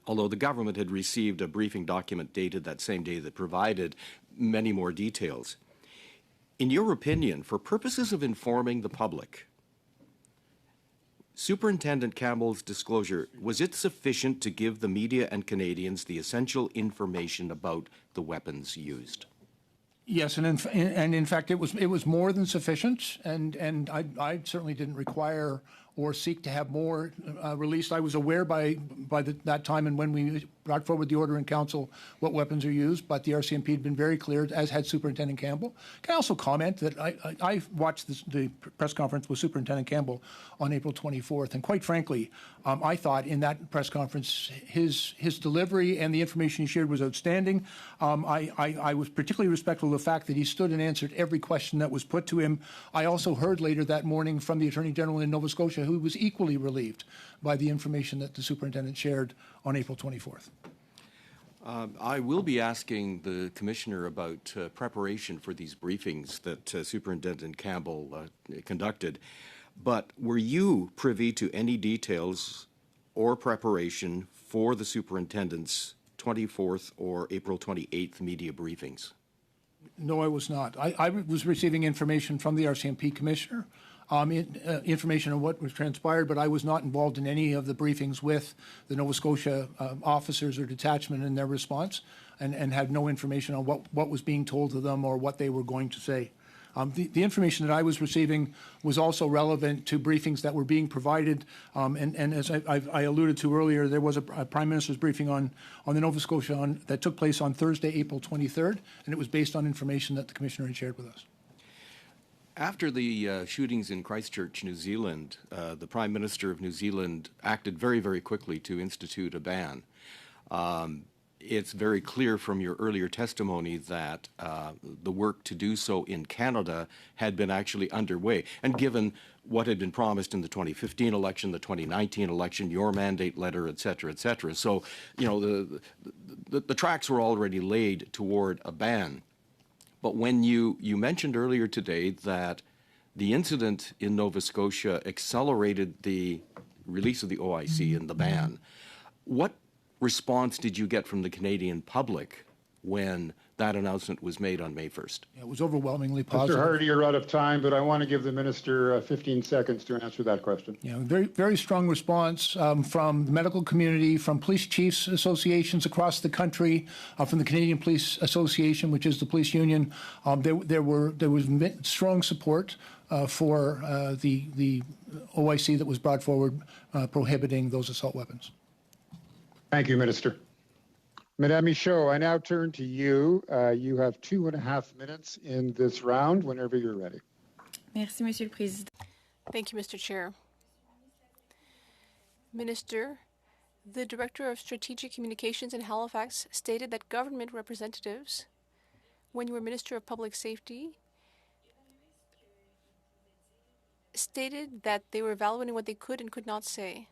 K: although the government had received a briefing document dated that same day that provided many more details. In your opinion, for purposes of informing the public, Superintendent Campbell's disclosure, was it sufficient to give the media and Canadians the essential information about the weapons used?
D: Yes, and in fact, it was more than sufficient, and I certainly didn't require or seek to have more released. I was aware by that time and when we brought forward the order in council what weapons are used, but the RCMP had been very clear, as had Superintendent Campbell. Can I also comment that I watched the press conference with Superintendent Campbell on April 24th, and quite frankly, I thought in that press conference his delivery and the information he shared was outstanding. I was particularly respectful of the fact that he stood and answered every question that was put to him. I also heard later that morning from the Attorney General in Nova Scotia, who was equally relieved by the information that the Superintendent shared on April 24th.
K: I will be asking the Commissioner about preparation for these briefings that Superintendent Campbell conducted, but were you privy to any details or preparation for the Superintendent's 24th or April 28th media briefings?
D: No, I was not. I was receiving information from the RCMP Commissioner, information on what was transpired, but I was not involved in any of the briefings with the Nova Scotia officers or detachment in their response, and had no information on what was being told to them or what they were going to say. The information that I was receiving was also relevant to briefings that were being provided, and as I alluded to earlier, there was a Prime Minister's briefing on the Nova Scotia that took place on Thursday, April 23rd, and it was based on information that the Commissioner had shared with us.
K: After the shootings in Christchurch, New Zealand, the Prime Minister of New Zealand acted very, very quickly to institute a ban. It's very clear from your earlier testimony that the work to do so in Canada had been actually underway. And given what had been promised in the 2015 election, the 2019 election, your mandate letter, et cetera, so, you know, the tracks were already laid toward a ban. But when you mentioned earlier today that the incident in Nova Scotia accelerated the release of the OIC and the ban, what response did you get from the Canadian public when that announcement was made on May 1st?
D: It was overwhelmingly positive.
A: Mr. Hardy, you're out of time, but I want to give the Minister 15 seconds to answer that question.
D: Yeah, very, very strong response from the medical community, from police chiefs associations across the country, from the Canadian Police Association, which is the police union. There was strong support for the OIC that was brought forward prohibiting those assault weapons.
A: Thank you, Minister. Madame Michaud, I now turn to you. You have 2.5 minutes in this round whenever you're ready.
H: Merci, Monsieur le Président.
B: Thank you, Mr. Chair. Minister, the Director of Strategic Communications in Halifax stated that government representatives, when you were Minister of Public Safety, stated that they were evaluating what they could and could not say.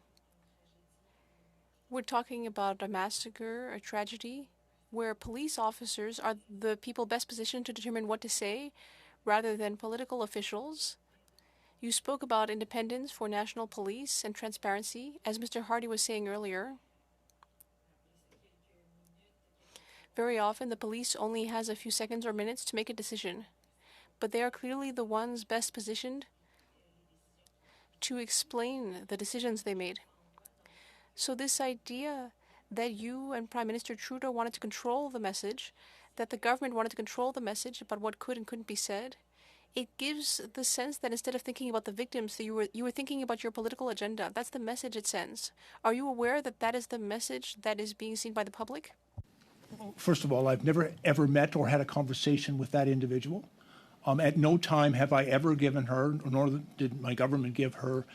B: We're talking about a massacre, a tragedy, where police officers are the people best positioned to determine what to say rather than political officials. You spoke about independence for national police and transparency, as Mr. Hardy was saying earlier. Very often, the police only has a few seconds or minutes to make a decision, but they are clearly the ones best positioned to explain the decisions they made. So this idea that you and Prime Minister Trudeau wanted to control the message, that the government wanted to control the message about what could and couldn't be said, it gives the sense that instead of thinking about the victims, that you were thinking about your political agenda. That's the message it sends. Are you aware that that is the message that is being seen by the public?
D: First of all, I've never ever met or had a conversation with that individual. At no time have I ever given her, nor did my government give her,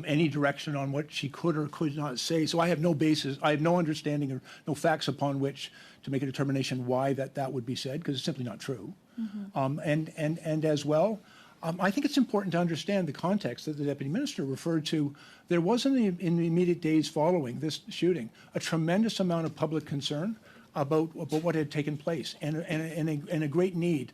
D: any direction on what she could or could not say. So I have no basis, I have no understanding or no facts upon which to make a determination why that would be said, because it's simply not true. Mm-hmm. And as well, I think it's important to understand the context that the Deputy Minister referred to. There was in the immediate days following this shooting a tremendous amount of public concern about what had taken place, and a great need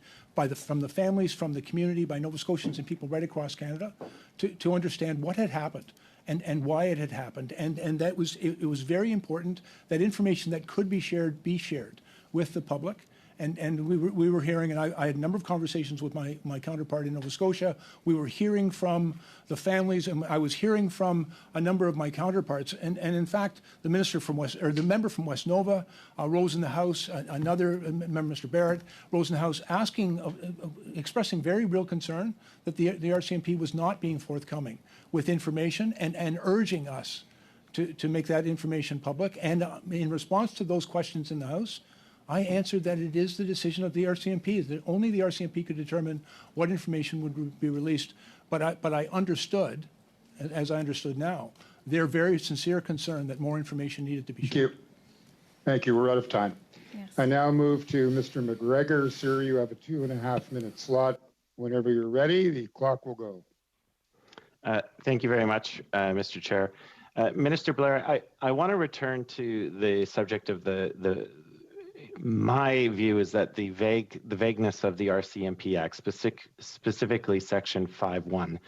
D: from the families, from the community, by Nova Scotians and people right across Canada to understand what had happened and why it had happened. And that it was very important that information that could be shared with the public. And we were hearing, and I had a number of conversations with my counterpart in Nova Scotia. We were hearing from the families, and I was hearing from a number of my counterparts. And in fact, the member from West Nova rose in the House. Another member, Mr. Barrett, rose in the House, expressing very real concern that the RCMP was not being forthcoming with information and urging us to make that information public. And in response to those questions in the House, I answered that it is the decision of the RCMP, that only the RCMP could determine what information would be released. But I understood, as I understood now, their very sincere concern that more information needed to be shared.
A: Thank you. We're out of time.
H: Yes.
A: I now move to Mr. McGregor. Sir, you have a 2.5-minute slot. Whenever you're ready, the clock will go.
I: Thank you very much, Mr. Chair. Minister Blair, I want to return to the subject of my view is that the vagueness of the RCMP Act, specifically Section 5.1.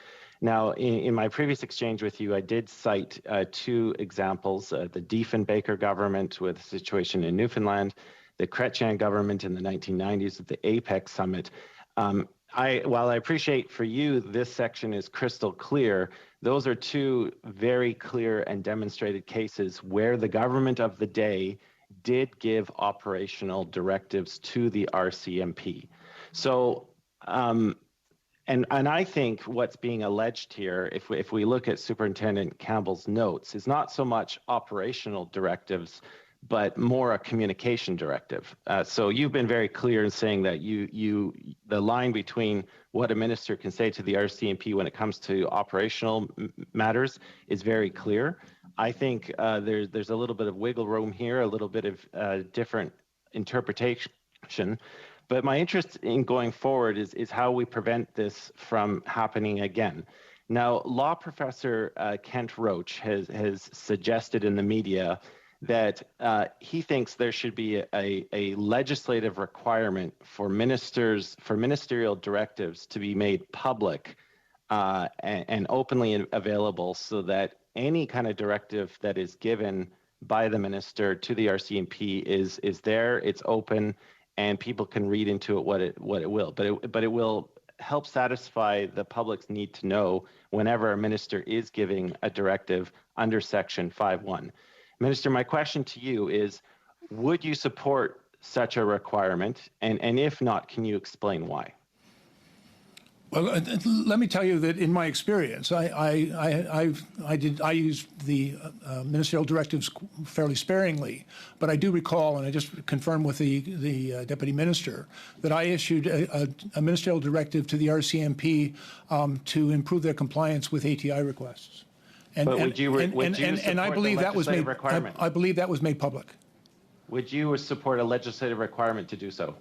I: Now, in my previous exchange with you, I did cite two examples, the Diefenbaker government with the situation in Newfoundland, the Chrétien government in the 1990s at the APEC summit. While I appreciate for you this section is crystal clear, those are two very clear and demonstrated cases where the government of the day did give operational directives to the RCMP. So, and I think what's being alleged here, if we look at Superintendent Campbell's notes, is not so much operational directives, but more a communication directive. So you've been very clear in saying that the line between what a minister can say to the RCMP when it comes to operational matters is very clear. I think there's a little bit of wiggle room here, a little bit of different interpretation. But my interest in going forward is how we prevent this from happening again. Now, law professor Kent Roach has suggested in the media that he thinks there should be a legislative requirement for ministerial directives to be made public and openly available, so that any kind of directive that is given by the minister to the RCMP is there, it's open, and people can read into it what it will. But it will help satisfy the public's need to know whenever a minister is giving a directive under Section 5.1. Minister, my question to you is, would you support such a requirement? And if not, can you explain why?
D: Well, let me tell you that in my experience, I used the ministerial directives fairly sparingly, but I do recall, and I just confirmed with the deputy minister, that I issued a ministerial directive to the RCMP to improve their compliance with ATI requests. And I believe that was made. I believe that was made public.
I: Would you support a legislative requirement to do so?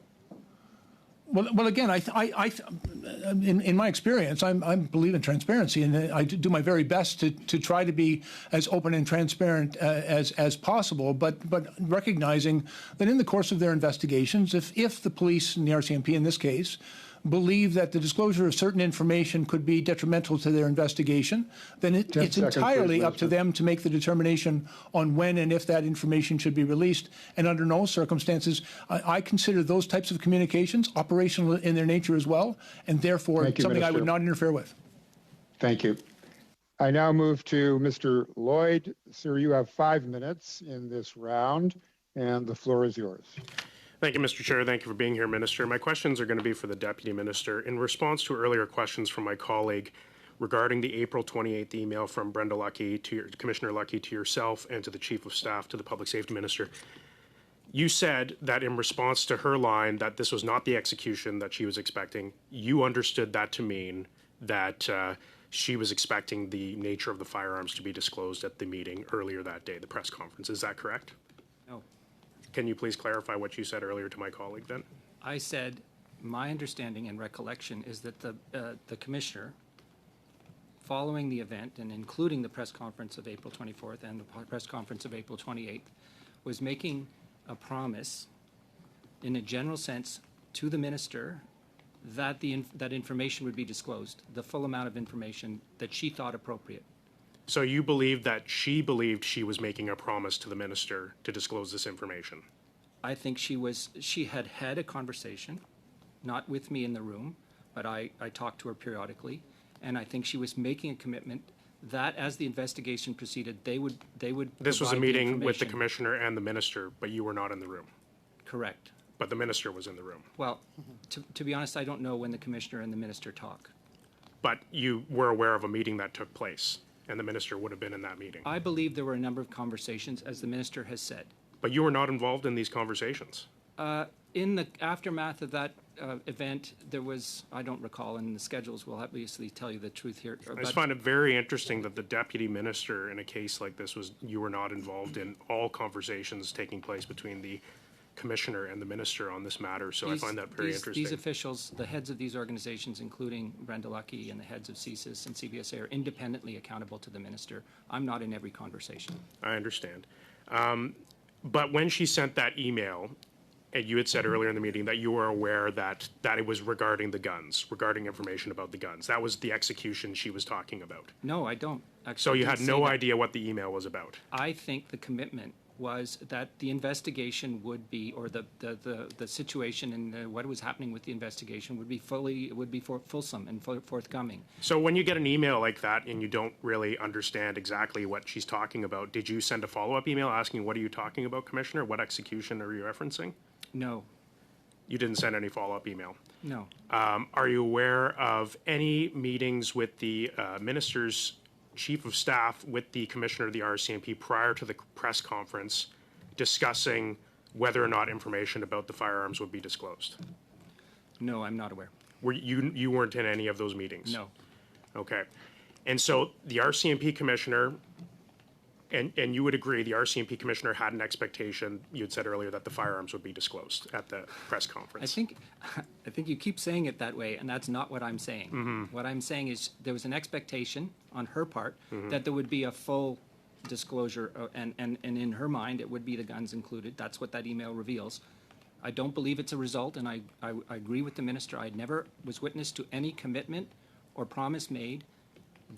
D: Well, again, in my experience, I believe in transparency, and I do my very best to try to be as open and transparent as possible. But recognizing that in the course of their investigations, if the police and the RCMP in this case believe that the disclosure of certain information could be detrimental to their investigation, then it's entirely up to them to make the determination on when and if that information should be released. And under no circumstances, I consider those types of communications operational in their nature as well, and therefore something Minister. I would not interfere with.
A: Thank you. I now move to Mr. Lloyd. Sir, you have 5 minutes in this round, and the floor is yours.
L: Thank you, Mr. Chair. Thank you for being here, Minister. My questions are going to be for the Deputy Minister. In response to earlier questions from my colleague regarding the April 28th email from Brenda Lucki to Commissioner Lucki to yourself and to the Chief of Staff to the Public Safety Minister, you said that in response to her line that this was not the execution that she was expecting. You understood that to mean that she was expecting the nature of the firearms to be disclosed at the meeting earlier that day, the press conference. Is that correct?
F: No.
L: Can you please clarify what you said earlier to my colleague then?
F: I said my understanding and recollection is that the Commissioner, following the event and including the press conference of April 24th and the press conference of April 28th, was making a promise in a general sense to the Minister that that information would be disclosed, the full amount of information that she thought appropriate.
L: So you believe that she believed she was making a promise to the Minister to disclose this information?
F: I think she had had a conversation, not with me in the room, but I talked to her periodically, and I think she was making a commitment that as the investigation proceeded, they would
L: This was a
F: provide the
L: meeting with the
F: information.
L: Commissioner and the Minister, but you were not in the room.
F: Correct.
L: But the Minister was in the room.
F: Well, to be honest, I don't know when the Commissioner and the Minister talk.
L: But you were aware of a meeting that took place, and the Minister would have been in that meeting.
F: I believe there were a number of conversations, as the Minister has said.
L: But you were not involved in these conversations.
F: In the aftermath of that event, there was, I don't recall, and the schedules will obviously tell you the truth here.
L: I just find it very interesting that the Deputy Minister in a case like this you were not involved in all conversations taking place between the Commissioner and the Minister on this matter, so I find that very interesting.
F: These officials, the heads of these organizations, including Brenda Lucki and the heads of CSIS and CBSA, are independently accountable to the Minister. I'm not in every conversation.
L: I understand. But when she sent that email, and you had said earlier in the meeting that you were aware that it was regarding the guns, regarding information about the guns. That was the execution she was talking about.
F: No, I don't. Actually,
L: So you
F: I
L: had
F: didn't say
L: no
F: that.
L: idea what the email was about?
F: I think the commitment was that the investigation would be, or the situation and what was happening with the investigation would be fulsome and forthcoming.
L: So when you get an email like that and you don't really understand exactly what she's talking about, did you send a follow-up email asking, what are you talking about, Commissioner? What execution are you referencing?
F: No.
L: You didn't send any follow-up email?
F: No.
L: Are you aware of any meetings with the Minister's Chief of Staff with the Commissioner of the RCMP prior to the press conference discussing whether or not information about the firearms would be disclosed?
F: No, I'm not aware.
L: You weren't in any of those meetings?
F: No.
L: Okay. And so the RCMP Commissioner, and you would agree, the RCMP Commissioner had an expectation, you had said earlier, that the firearms would be disclosed at the press conference.
F: I think you keep saying it that way, and that's not what I'm saying. What I'm saying is there was an expectation on her part that there would be a full disclosure, and in her mind, it would be the guns included. That's what that email reveals. I don't believe it's a result, and I agree with the Minister. I never was witness to any commitment or promise made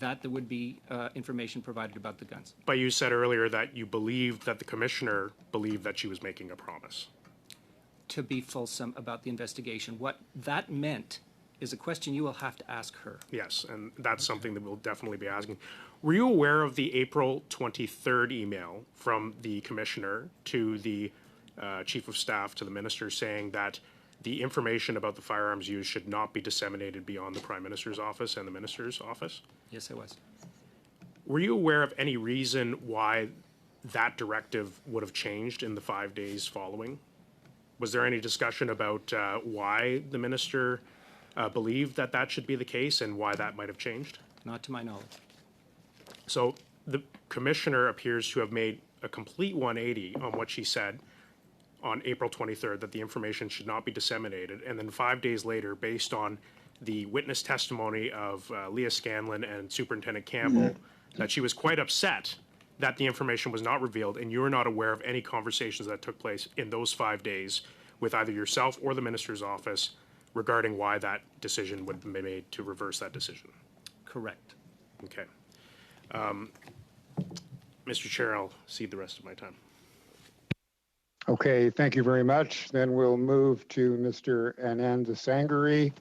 F: that there would be information provided about the guns.
L: But you said earlier that you believed that the Commissioner believed that she was making a promise.
F: To be fulsome about the investigation. What that meant is a question you will have to ask her.
L: Yes, and that's something that we'll definitely be asking. Were you aware of the April 23rd email from the Commissioner to the Chief of Staff to the Minister saying that the information about the firearms used should not be disseminated beyond the Prime Minister's office and the Minister's office?
F: Yes, I was.
L: Were you aware of any reason why that directive would have changed in the 5 days following? Was there any discussion about why the Minister believed that that should be the case and why that might have changed?
F: Not to my knowledge.
L: So the Commissioner appears to have made a complete 180 on what she said on April 23rd, that the information should not be disseminated. And then 5 days later, based on the witness testimony of Leah Scanlon and Superintendent Campbell, that she was quite upset that the information was not revealed, and you're not aware of any conversations that took place in those 5 days with either yourself or the Minister's office regarding why that decision would be made to reverse that decision.
F: Correct.
L: Okay. Mr. Chair, I'll cede the rest of my time.
A: Okay, thank you very much. Then we'll move to Mr. Anand Sangari,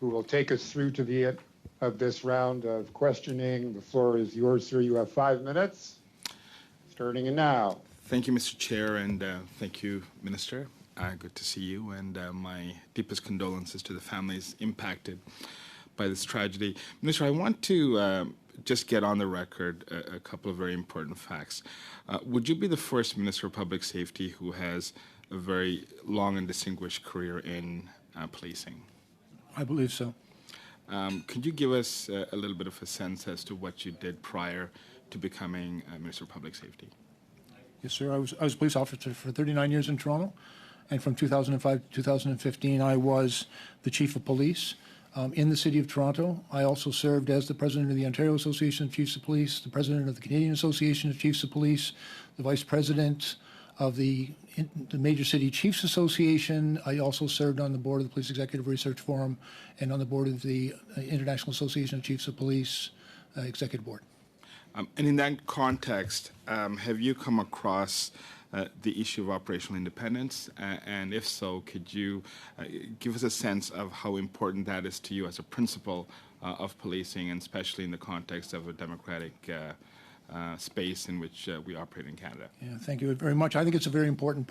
A: who will take us through to the end of this round of questioning. The floor is yours, sir. You have 5 minutes, starting now.
M: Thank you, Mr. Chair, and thank you, Minister. good to see you, and my deepest condolences to the families impacted by this tragedy. Minister, I want to just get on the record a couple of very important facts. Would you be the first Minister of Public Safety who has a very long and distinguished career in policing?
D: I believe so.
M: Could you give us a little bit of a sense as to what you did prior to becoming Minister of Public Safety?
D: Yes, sir. I was a police officer for 39 years in Toronto, and from 2005 to 2015, I was the chief of police in the City of Toronto. I also served as the president of the Ontario Association of Chiefs of Police, the president of the Canadian Association of Chiefs of Police, the vice president of the Major City Chiefs Association. I also served on the board of the Police Executive Research Forum and on the board of the International Association of Chiefs of Police Executive Board.
M: And in that context, have you come across the issue of operational independence? And if so, could you give us a sense of how important that is to you as a principle of policing, and especially in the context of a democratic space in which we operate in Canada?
D: Yeah, thank you very much. I think it's a very important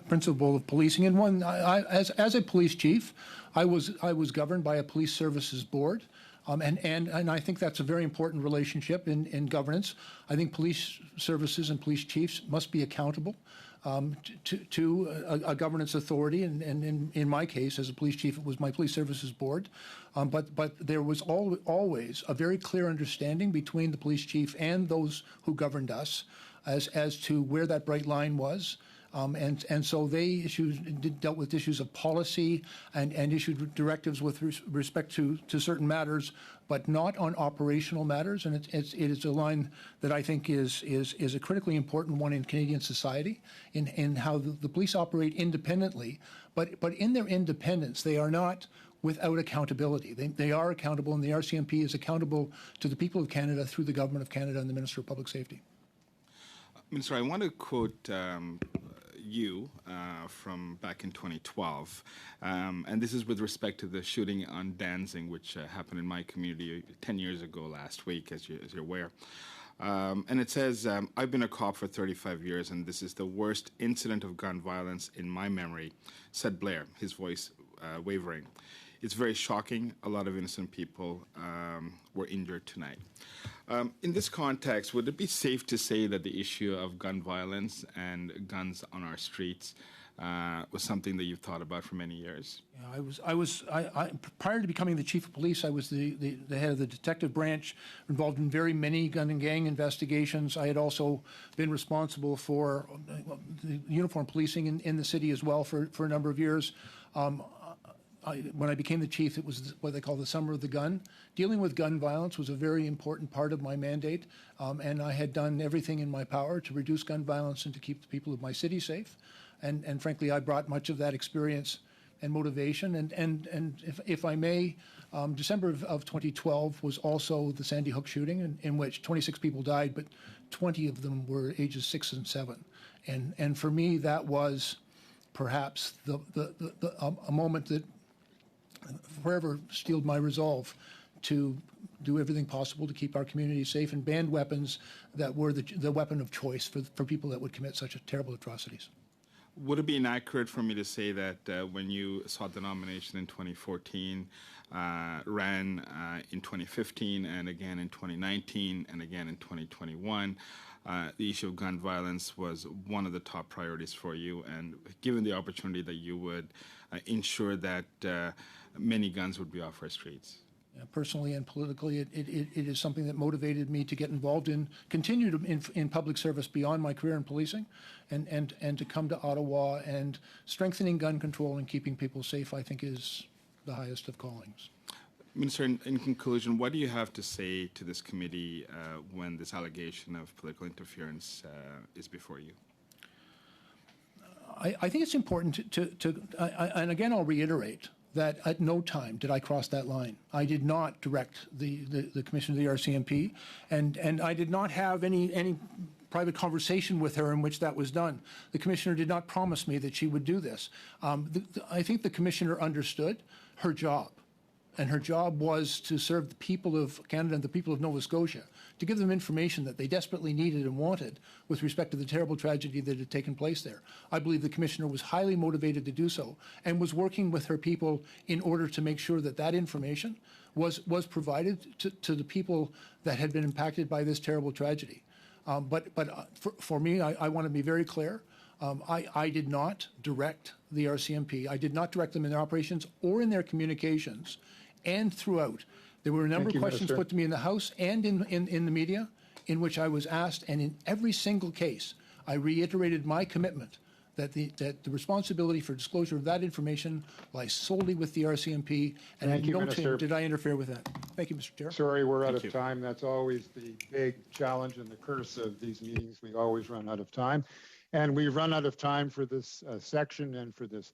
D: principle of policing, and one, as a police chief, I was governed by a police services board. And I think that's a very important relationship in governance. I think police services and police chiefs must be accountable to a governance authority. And in my case, as a police chief, it was my police services board. But there was always a very clear understanding between the police chief and those who governed us as to where that bright line was. And so they dealt with issues of policy and issued directives with respect to certain matters, but not on operational matters. And it is a line that I think is a critically important one in Canadian society, in how the police operate independently. But in their independence, they are not without accountability. They are accountable, and the RCMP is accountable to the people of Canada through the Government of Canada and the Minister of Public Safety.
M: Minister, I want to quote you from back in 2012, and this is with respect to the shooting on Danzig, which happened in my community 10 years ago last week, as you're aware. And it says, I've been a cop for 35 years, and this is the worst incident of gun violence in my memory, said Blair, his voice wavering. It's very shocking. A lot of innocent people were injured tonight. In this context, would it be safe to say that the issue of gun violence and guns on our streets was something that you've thought about for many years?
D: Yeah, prior to becoming the chief of police, I was the head of the detective branch, involved in very many gun and gang investigations. I had also been responsible for the uniform policing in the city as well for a number of years. When I became the chief, it was what they call the summer of the gun. Dealing with gun violence was a very important part of my mandate, and I had done everything in my power to reduce gun violence and to keep the people of my city safe. And frankly, I brought much of that experience and motivation. And if I may, December of 2012 was also the Sandy Hook shooting, in which 26 people died, but 20 of them were ages 6 and 7. And for me, that was perhaps a moment that forever steeled my resolve to do everything possible to keep our community safe and ban weapons that were the weapon of choice for people that would commit such terrible atrocities.
M: Would it be inaccurate for me to say that when you sought the nomination in 2014, ran in 2015, and again in 2019, and again in 2021, the issue of gun violence was one of the top priorities for you, and given the opportunity that you would ensure that many guns would be off our streets?
D: Yeah, personally and politically, it is something that motivated me to get involved in public service beyond my career in policing, and to come to Ottawa, and strengthening gun control and keeping people safe, I think, is the highest of callings.
M: Minister, in conclusion, what do you have to say to this committee when this allegation of political interference is before you?
D: I think it's important and again, I'll reiterate that at no time did I cross that line. I did not direct the Commissioner of the RCMP, and I did not have any private conversation with her in which that was done. The Commissioner did not promise me that she would do this. I think the Commissioner understood her job. and her job was to serve the people of Canada and the people of Nova Scotia, to give them information that they desperately needed and wanted with respect to the terrible tragedy that had taken place there. I believe the Commissioner was highly motivated to do so and was working with her people in order to make sure that that information was provided to the people that had been impacted by this terrible tragedy. But for me, I want to be very clear. I did not direct the RCMP. I did not direct them in their operations or in their communications. And throughout, there were a number of questions put to me in the House and in the media in which I was asked, and in every single case, I reiterated my commitment that the responsibility for disclosure of that information lies solely with the RCMP, and in no time did I interfere with that. Thank you, Mr. Chair.
A: Sorry, we're out of time. That's always the big challenge and the curse of these meetings. We always run out of time. And we've run out of time for this section and for this